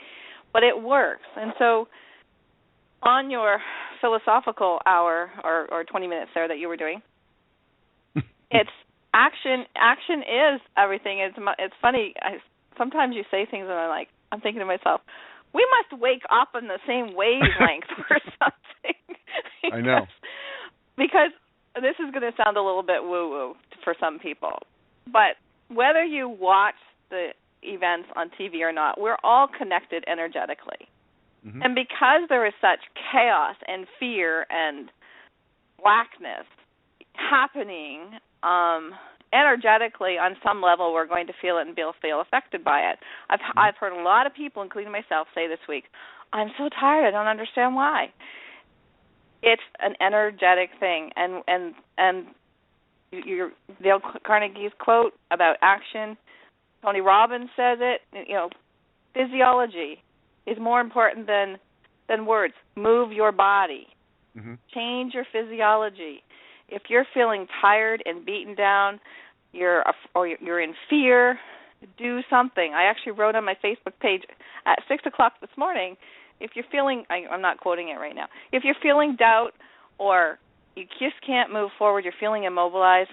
but it works. And so, on your philosophical hour or 20 minutes there that you were doing, it's action. Action is everything. It's funny. Sometimes you say things, and I'm thinking to myself, we must wake up on the same wavelength or something. I know. Because this is going to sound a little bit woo-woo for some people. But whether you watch the events on TV or not, we're all connected energetically. Mm-hmm. And because there is such chaos and fear and blackness happening, energetically, on some level, we're going to feel it and feel affected by it. I've heard a lot of people, including myself, say this week, "I'm so tired. I don't understand why." It's an energetic thing, and Dale Carnegie's quote about action. Tony Robbins says it. You know, physiology is more important than words. Move your body. Mm-hmm. Change your physiology. If you're feeling tired and beaten down, you're in fear, do something. I actually wrote on my Facebook page at 6 o'clock this morning, if you're feeling, I'm not quoting it right now, if you're feeling doubt or you just can't move forward, you're feeling immobilized,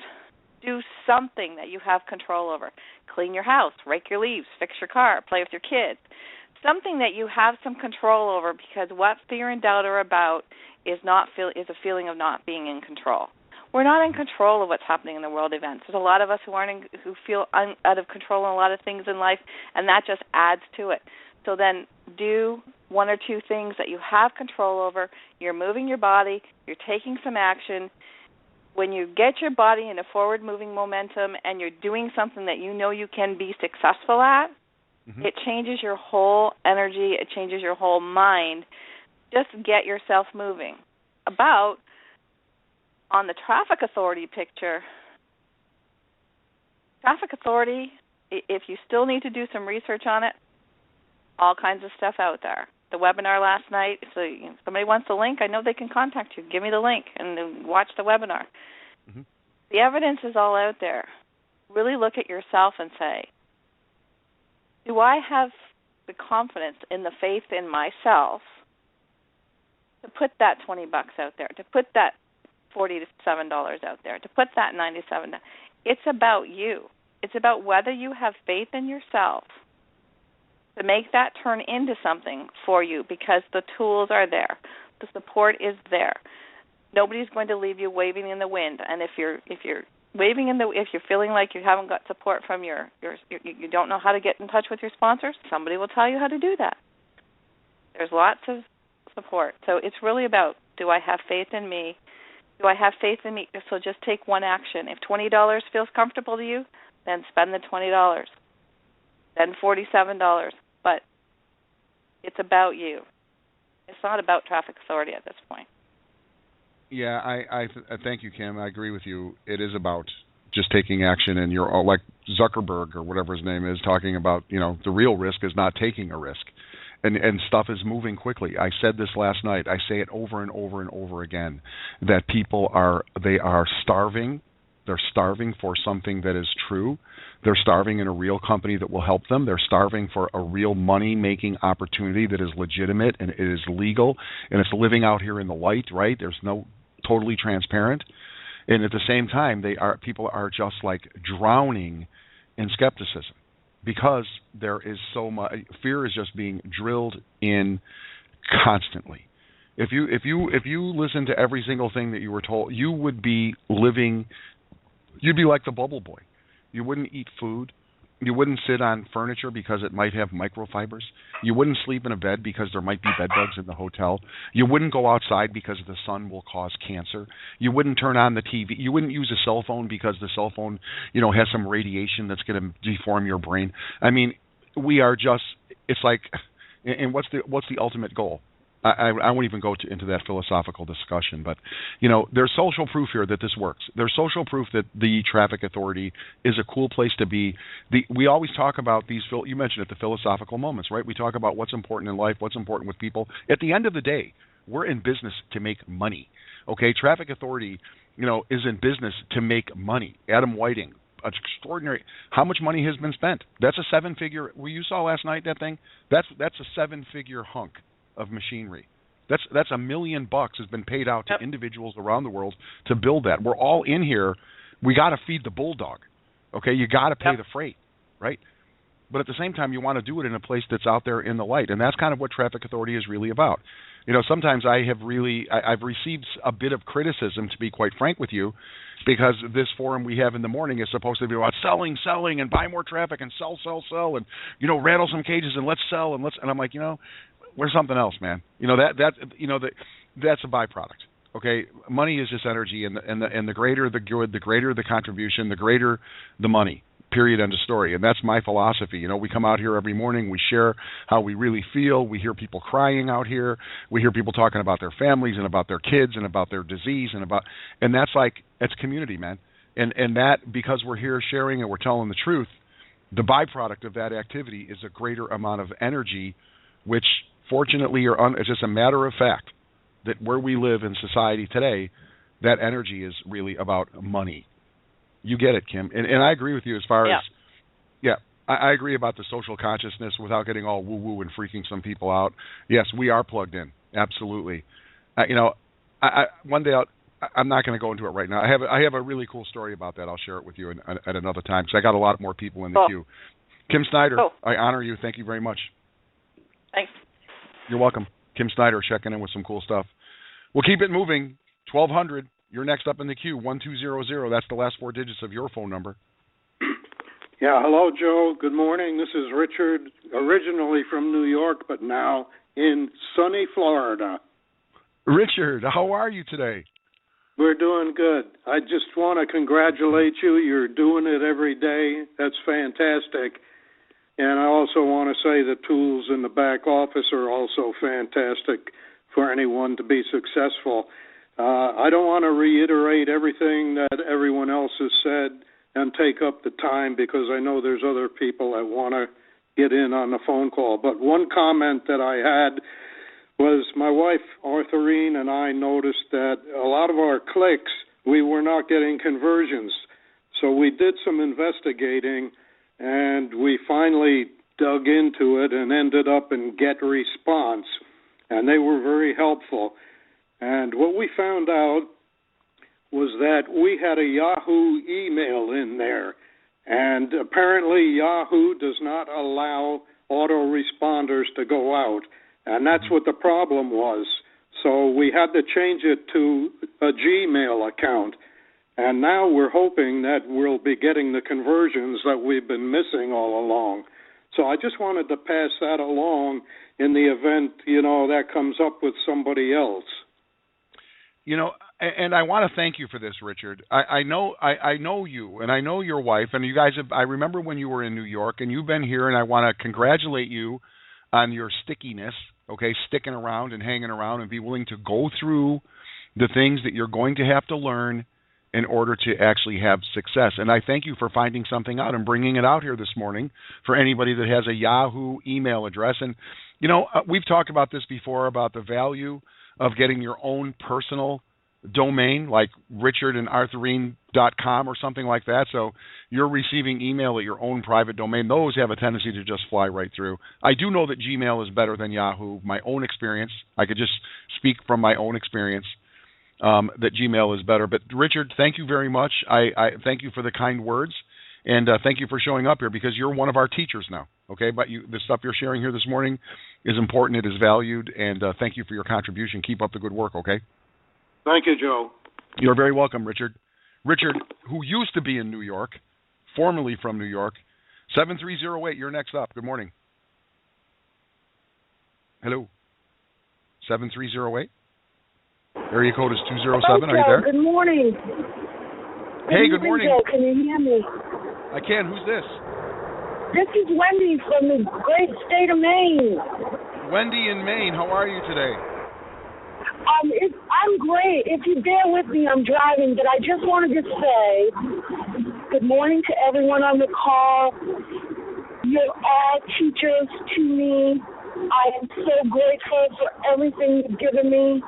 do something that you have control over. Clean your house, rake your leaves, fix your car, play with your kids. Something that you have some control over, because what fear and doubt are about is a feeling of not being in control. We're not in control of what's happening in the world events. There's a lot of us who feel out of control in a lot of things in life, and that just adds to it. So then do one or two things that you have control over. You're moving your body. You're taking some action. When you get your body in a forward-moving momentum and you're doing something that you know you can be successful at, mm-hmm. It changes your whole energy. It changes your whole mind. Just get yourself moving. On the Traffic Authority picture, Traffic Authority, if you still need to do some research on it, all kinds of stuff out there. The webinar last night, so if somebody wants the link, I know they can contact you. Give me the link and then watch the webinar. Mm-hmm. The evidence is all out there. Really look at yourself and say, do I have the confidence in the faith in myself to put that $20 out there, to put that $47 out there, to put that $97. It's about you. It's about whether you have faith in yourself to make that turn into something for you, because the tools are there. The support is there. Nobody's going to leave you waving in the wind. And if you're waving if you're feeling like you haven't got support from you don't know how to get in touch with your sponsors, somebody will tell you how to do that. There's lots of support. So it's really about, do I have faith in me? Do I have faith in me? So just take one action. If $20 feels comfortable to you, then spend the $20. Then $47. But it's about you. It's not about Traffic Authority at this point. Yeah, I thank you, Kim. I agree with you. It is about just taking action, and you're like Zuckerberg or whatever his name is talking about. The real risk is not taking a risk, and stuff is moving quickly. I said this last night. I say it over and over and over again, that people are starving. They're starving for something that is true. They're starving in a real company that will help them. They're starving for a real money-making opportunity that is legitimate and it is legal, and it's living out here in the light, right? There's no totally transparent. And at the same time, people are just like drowning in skepticism because there is so much fear is just being drilled in constantly. If you listen to every single thing that you were told, you would be living. You'd be like the bubble boy. You wouldn't eat food. You wouldn't sit on furniture because it might have microfibers. You wouldn't sleep in a bed because there might be bed bugs in the hotel. You wouldn't go outside because the sun will cause cancer. You wouldn't turn on the TV. You wouldn't use a cell phone because the cell phone, has some radiation that's going to deform your brain. I mean, we are just. It's like, and what's the ultimate goal? I won't even go into that philosophical discussion, but there's social proof here that this works. There's social proof that the Traffic Authority is a cool place to be. We always talk about these. You mentioned it, the philosophical moments, right? We talk about what's important in life, what's important with people. At the end of the day, we're in business to make money. Okay, Traffic Authority, is in business to make money. Adam Whiting. It's extraordinary. How much money has been spent? That's a seven-figure. You saw last night that thing. That's a seven-figure hunk of machinery. That's $1 million has been paid out to individuals around the world to build that. We're all in here. We got to feed the bulldog. Okay, you got to pay the freight, right? But at the same time, you want to do it in a place that's out there in the light, and that's kind of what Traffic Authority is really about. Sometimes I've received a bit of criticism, to be quite frank with you, because this forum we have in the morning is supposed to be about selling, and buy more traffic, and sell, and rattle some cages and let's sell and I'm like, we're something else, man. That's a byproduct. Okay, money is just energy, and the greater the good, the greater the contribution, the greater the money. Period. End of story. And that's my philosophy. We come out here every morning. We share how we really feel. We hear people crying out here. We hear people talking about their families and about their kids and about their disease and that's like, it's community, man. And that, because we're here sharing and we're telling the truth, the byproduct of that activity is a greater amount of energy, which fortunately it's just a matter of fact that where we live in society today, that energy is really about money. You get it, Kim. And I agree with you as far as, I agree about the social consciousness without getting all woo-woo and freaking some people out. Yes, we are plugged in. Absolutely. One day I'm not going to go into it right now. I have a really cool story about that. I'll share it with you at another time because I got a lot more people in the queue. Kim Snyder, I honor you. Thank you very much. Thanks. You're welcome. Kim Snyder checking in with some cool stuff. We'll keep it moving. 1200. You're next up in the queue. 1200. That's the last four digits of your phone number. Yeah, hello, Joe. Good morning. This is Richard, originally from New York, but now in sunny Florida. Richard, how are you today? We're doing good. I just want to congratulate you. You're doing it every day. That's fantastic. And I also want to say the tools in the back office are also fantastic for anyone to be successful. I don't want to reiterate everything that everyone else has said and take up the time because I know there's other people that want to get in on the phone call. But one comment that I had was my wife, Arthurine, and I noticed that a lot of our clicks, we were not getting conversions. So we did some investigating, and we finally dug into it and ended up in GetResponse, and they were very helpful. And what we found out was that we had a Yahoo email in there, and apparently Yahoo does not allow autoresponders to go out, and that's what the problem was. So we had to change it to a Gmail account, and now we're hoping that we'll be getting the conversions that we've been missing all along. So I just wanted to pass that along in the event, that comes up with somebody else. And I want to thank you for this, Richard. I know you, and I know your wife, and you guys I remember when you were in New York, and you've been here, and I want to congratulate you on your stickiness, okay, sticking around and hanging around and be willing to go through the things that you're going to have to learn in order to actually have success. And I thank you for finding something out and bringing it out here this morning for anybody that has a Yahoo email address. And, we've talked about this before, about the value of getting your own personal domain, like richardandarthurine.com or something like that. So you're receiving email at your own private domain. Those have a tendency to just fly right through. I do know that Gmail is better than Yahoo. My own experience, I could just speak from my own experience, that Gmail is better. But Richard, thank you very much. I thank you for the kind words, and thank you for showing up here, because you're one of our teachers now. Okay, but the stuff you're sharing here this morning is important. It is valued, and thank you for your contribution. Keep up the good work. Okay. Thank you, Joe. You're very welcome, Richard. Richard, who used to be in New York, formerly from New York, 7308. You're next up. Good morning. Hello. 7308. Area code is 207. Are you there? Good morning. Hey, good morning. Joe. Can you hear me? I can. Who's this? This is Wendy from the great state of Maine. Wendy in Maine. How are you today? I'm great. If you bear with me, I'm driving, but I just wanted to say good morning to everyone on the call. You're all teachers to me. I am so grateful for everything you've given me.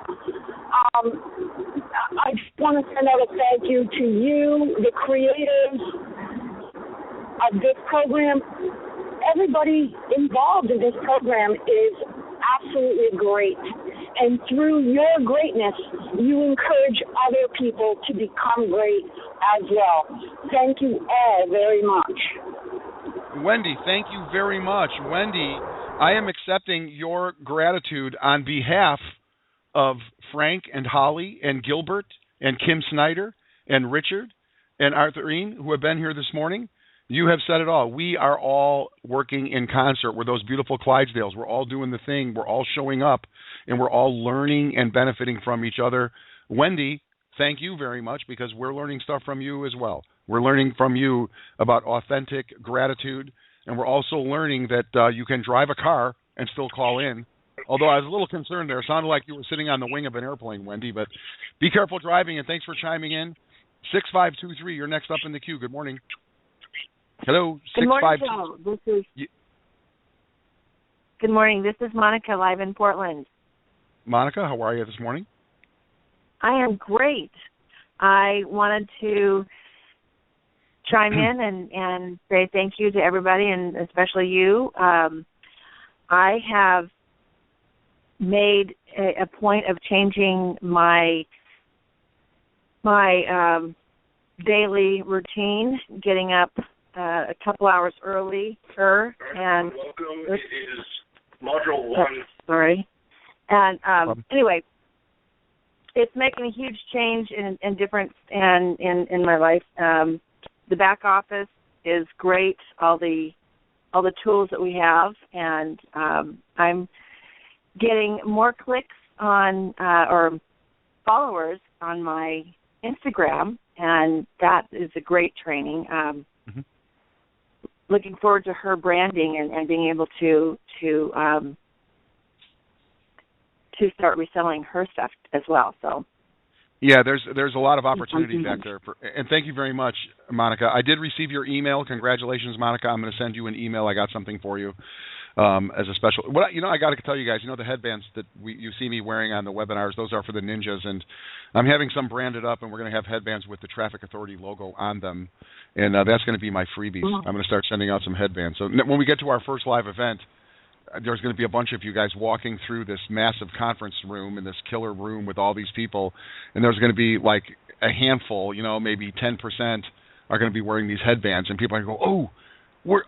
I just want to send out a thank you to you, the creators of this program. Everybody involved in this program is absolutely great. And through your greatness, you encourage other people to become great as well. Thank you all very much. Wendy, thank you very much. Wendy, I am accepting your gratitude on behalf of Frank and Holly and Gilbert and Kim Snyder and Richard and Arthurine, who have been here this morning. You have said it all. We are all working in concert. We're those beautiful Clydesdales. We're all doing the thing. We're all showing up, and we're all learning and benefiting from each other. Wendy, thank you very much, because we're learning stuff from you as well. We're learning from you about authentic gratitude, and we're also learning that you can drive a car and still call in. Although I was a little concerned there. It sounded like you were sitting on the wing of an airplane, Wendy. But be careful driving, and thanks for chiming in. 6523, you're next up in the queue. Good morning. Hello. Good morning, Joe. Good morning. This is Monica, live in Portland. Monica, how are you this morning? I am great. I wanted to chime in and say thank you to everybody, and especially you. I have made a point of changing my daily routine, getting up a couple hours earlier. And welcome. It is module 1. Sorry. And anyway, it's making a huge change and difference in my life. The back office is great. All the tools that we have, and I'm getting more clicks on or followers on my Instagram, and that is a great training. Looking forward to her branding and being able to start reselling her stuff as well. So. Yeah, there's a lot of opportunity back there. And thank you very much, Monica. I did receive your email. Congratulations, Monica. I'm going to send you an email. I got something for you as a special. Well, I got to tell you guys, the headbands that you see me wearing on the webinars, those are for the ninjas. And I'm having some branded up, and we're going to have headbands with the Traffic Authority logo on them. And that's going to be my freebies. I'm going to start sending out some headbands. So when we get to our first live event, there's going to be a bunch of you guys walking through this massive conference room in this killer room with all these people, and there's going to be like a handful, maybe 10% are going to be wearing these headbands, and people are going to go, oh, where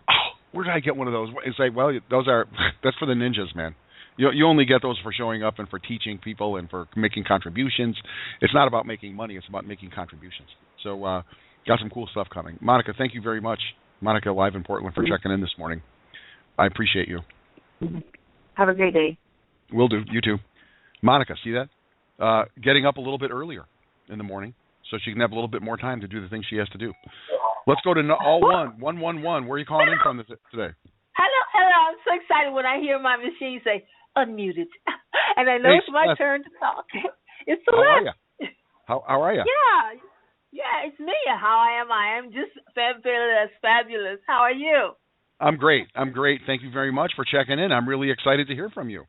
did I get one of those? It's like, well, that's for the ninjas, man. You only get those for showing up and for teaching people and for making contributions. It's not about making money. It's about making contributions. So got some cool stuff coming. Monica, thank you very much. Monica, live in Portland, for checking in this morning. I appreciate you. Have a great day. Will do. You too. Monica, see that? Getting up a little bit earlier in the morning so she can have a little bit more time to do the things she has to do. Let's go to all 111. Where are you calling in from today? Hello. I'm so excited when I hear my machine say, unmuted. And I know it's my turn to talk. It's Celeste. How are you? Yeah, it's me. How I am just fabulous. How are you? I'm great. Thank you very much for checking in. I'm really excited to hear from you.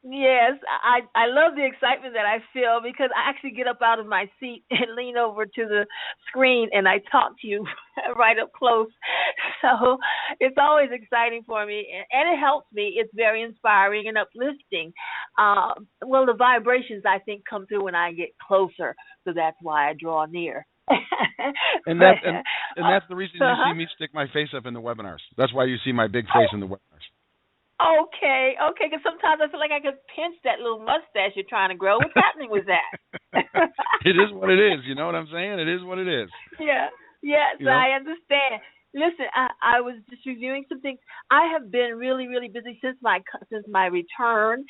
Yes, I love the excitement that I feel because I actually get up out of my seat and lean over to the screen and I talk to you right up close. So it's always exciting for me and it helps me. It's very inspiring and uplifting. Well, the vibrations I think come through when I get closer, so that's why I draw near. and that's the reason you see me stick my face up in the webinars. That's why you see my big face in the webinars. Okay, because sometimes I feel like I could pinch that little mustache you're trying to grow. What's happening with that? It is what it is. You know what I'm saying? It is what it is. Yeah. Yes, I understand. Listen, I was just reviewing some things. I have been really, really busy since my return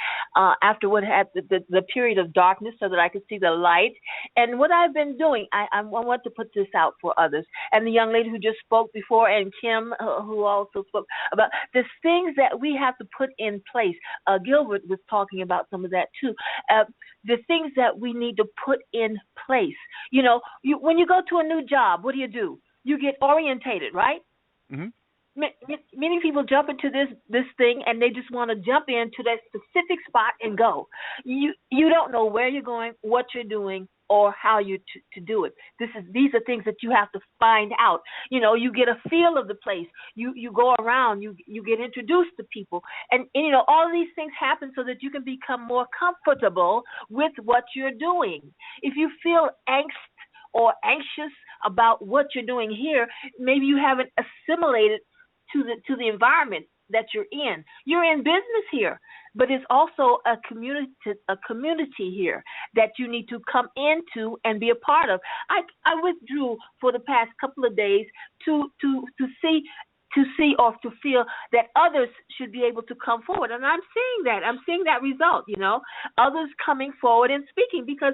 after what had the period of darkness so that I could see the light. And what I've been doing, I want to put this out for others. And the young lady who just spoke before and Kim who also spoke about the things that we have to put in place. Gilbert was talking about some of that too. The things that we need to put in place. When you go to a new job, what do? You get orientated, right? Mm-hmm. Many people jump into this thing and they just want to jump into that specific spot and go. You don't know where you're going, what you're doing, or how you to do it. These are things that you have to find out. You get a feel of the place. You go around. You get introduced to people, and all of these things happen so that you can become more comfortable with what you're doing. If you feel angst or anxious about what you're doing here, maybe you haven't assimilated to the environment that you're in. You're in business here, but it's also a community here that you need to come into and be a part of. I withdrew for the past couple of days to see or to feel that others should be able to come forward. And I'm seeing that. I'm seeing that result, others coming forward and speaking because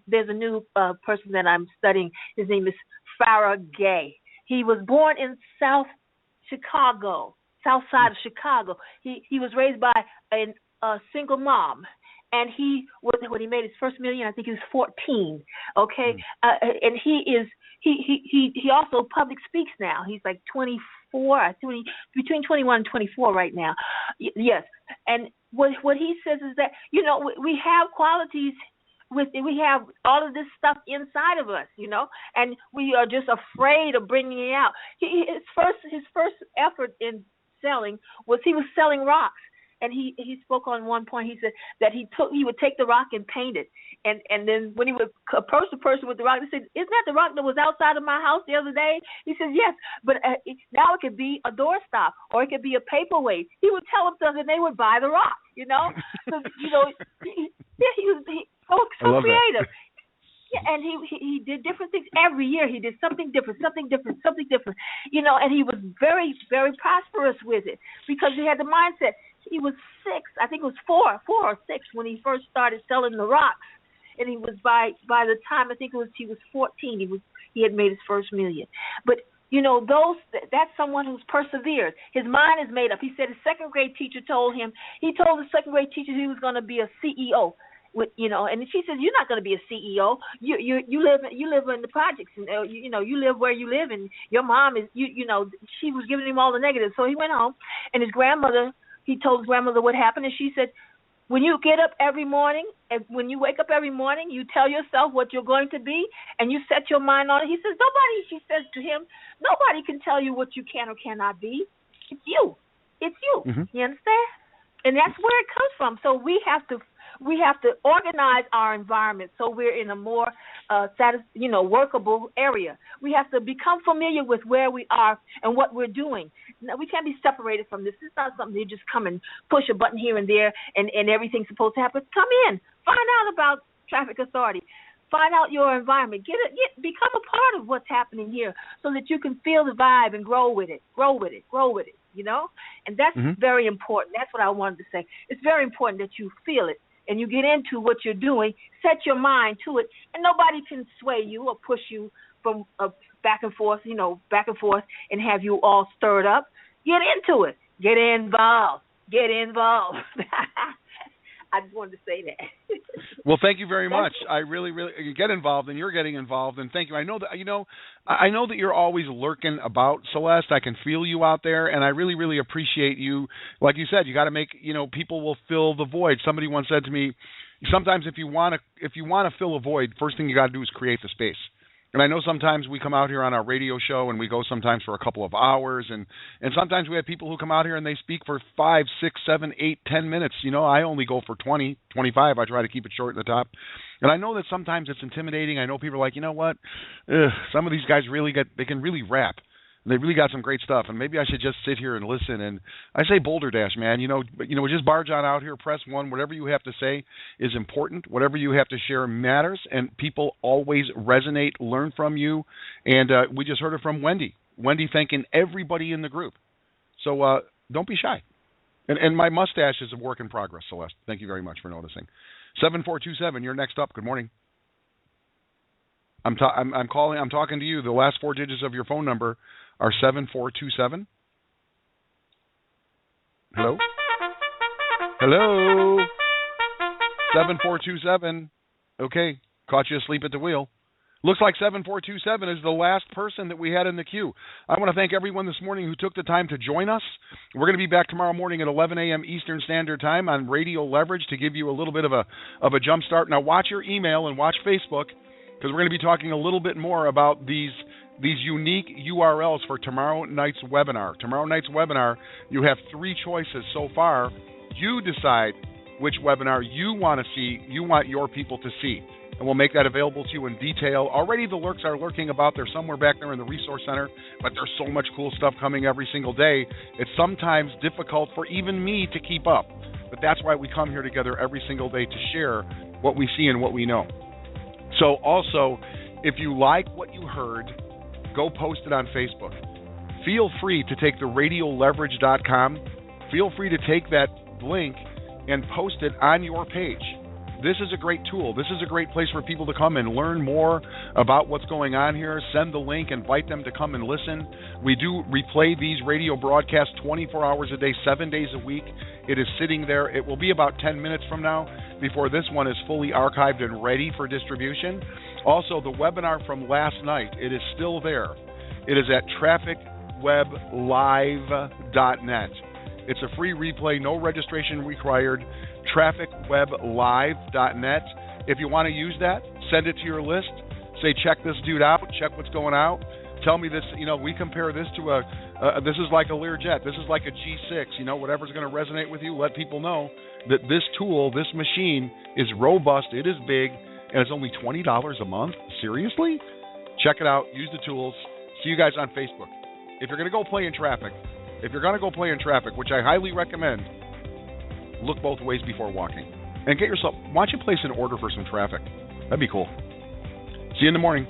there's a new person that I'm studying. His name is Farrah Gay. He was born in South side of Chicago. He was raised by a single mom. And when he made his first million, I think he was 14. Okay, and he also public speaks now. He's like 24, between 21 and 24 right now. Yes, and what he says is that we have qualities. We have all of this stuff inside of us, and we are just afraid of bringing it out. His first effort in selling was he was selling rocks. And he spoke on one point. He said that he would take the rock and paint it, and then when he would approach the person with the rock, he said, "Isn't that the rock that was outside of my house the other day?" He said, "Yes, but now it could be a doorstop or it could be a paperweight." He would tell them something, and they would buy the rock. So he was so creative. Yeah, and he did different things every year. He did something different, and he was very, very prosperous with it because he had the mindset. He was 6, I think it was 4 or 6 when he first started selling the rocks, and he was by the time I think he was 14, he had made his first million. But that's someone who's persevered. His mind is made up. He said his second grade teacher told the second grade teacher he was going to be a CEO. And she says, "You're not going to be a CEO. You live in the projects, and you live where you live, and your mom is she was giving him all the negatives." So he went home, and he told his grandmother what happened, and she said, "When you get up every morning, and when you wake up every morning, you tell yourself what you're going to be, and you set your mind on it." He says, she says to him, "Nobody can tell you what you can or cannot be. It's you. It's you." Mm-hmm. You understand? And that's where it comes from. So we have to We have to organize our environment so we're in a more workable area. We have to become familiar with where we are and what we're doing. Now, we can't be separated from this. It's not something you just come and push a button here and there and everything's supposed to happen. Come in. Find out about traffic authority. Find out your environment. Become a part of what's happening here so that you can feel the vibe and grow with it, you know? And that's very important. That's what I wanted to say. It's very important that you feel it and you get into what you're doing, set your mind to it, and nobody can sway you or push you from back and forth, and have you all stirred up. Get into it. Get involved. I just wanted to say that. Well, thank you very much. I really you get involved, and you're getting involved, and thank you. I know that you're always lurking about, Celeste. I can feel you out there, and I really, really appreciate you. Like you said, you got to make, people will fill the void. Somebody once said to me, sometimes if you want to fill a void, first thing you got to do is create the space. And I know sometimes we come out here on our radio show and we go sometimes for a couple of hours, and sometimes we have people who come out here and they speak for 5, 6, 7, 8, 10 minutes. I only go for 20, 25. I try to keep it short at the top. And I know that sometimes it's intimidating. I know people are like, you know what? Some of these guys they can really rap. They really got some great stuff, and maybe I should just sit here and listen. And I say Boulder Dash, man. Just barge on out here, press 1. Whatever you have to say is important. Whatever you have to share matters, and people always resonate, learn from you. And we just heard it from Wendy. Wendy thanking everybody in the group. So don't be shy. And my mustache is a work in progress, Celeste. Thank you very much for noticing. 7427, you're next up. Good morning. I'm talking to you. The last 4 digits of your phone number are 7427. Hello? 7427. Okay, caught you asleep at the wheel. Looks like 7427 is the last person that we had in the queue. I want to thank everyone this morning who took the time to join us. We're going to be back tomorrow morning at 11 a.m. Eastern Standard Time on Radio Leverage to give you a little bit of a jump start. Now watch your email and watch Facebook, because we're going to be talking a little bit more about these unique URLs for tomorrow night's webinar. Tomorrow night's webinar, you have 3 choices so far. You decide which webinar you want to see, you want your people to see. And we'll make that available to you in detail. Already the lurks are lurking about. They're somewhere back there in the resource center, but there's so much cool stuff coming every single day. It's sometimes difficult for even me to keep up. But that's why we come here together every single day to share what we see and what we know. So also, if you like what you heard, go post it on Facebook. Feel free to take the radioleverage.com. Feel free to take that link and post it on your page. This is a great tool. This is a great place for people to come and learn more about what's going on here. Send the link, invite them to come and listen. We do replay these radio broadcasts 24 hours a day, 7 days a week. It is sitting there. It will be about 10 minutes from now before this one is fully archived and ready for distribution. Also, the webinar from last night, it is still there. It is at trafficweblive.net. It's a free replay, no registration required, trafficweblive.net. If you want to use that, send it to your list. Say, check this dude out, check what's going out. Tell me this, we compare this to this is like a Learjet, this is like a G6, whatever's going to resonate with you, let people know that this tool, this machine is robust, it is big, and it's only $20 a month. Seriously? Check it out, use the tools. See you guys on Facebook. If you're going to go play in traffic, which I highly recommend, look both ways before walking. And why don't you place an order for some traffic? That'd be cool. See you in the morning.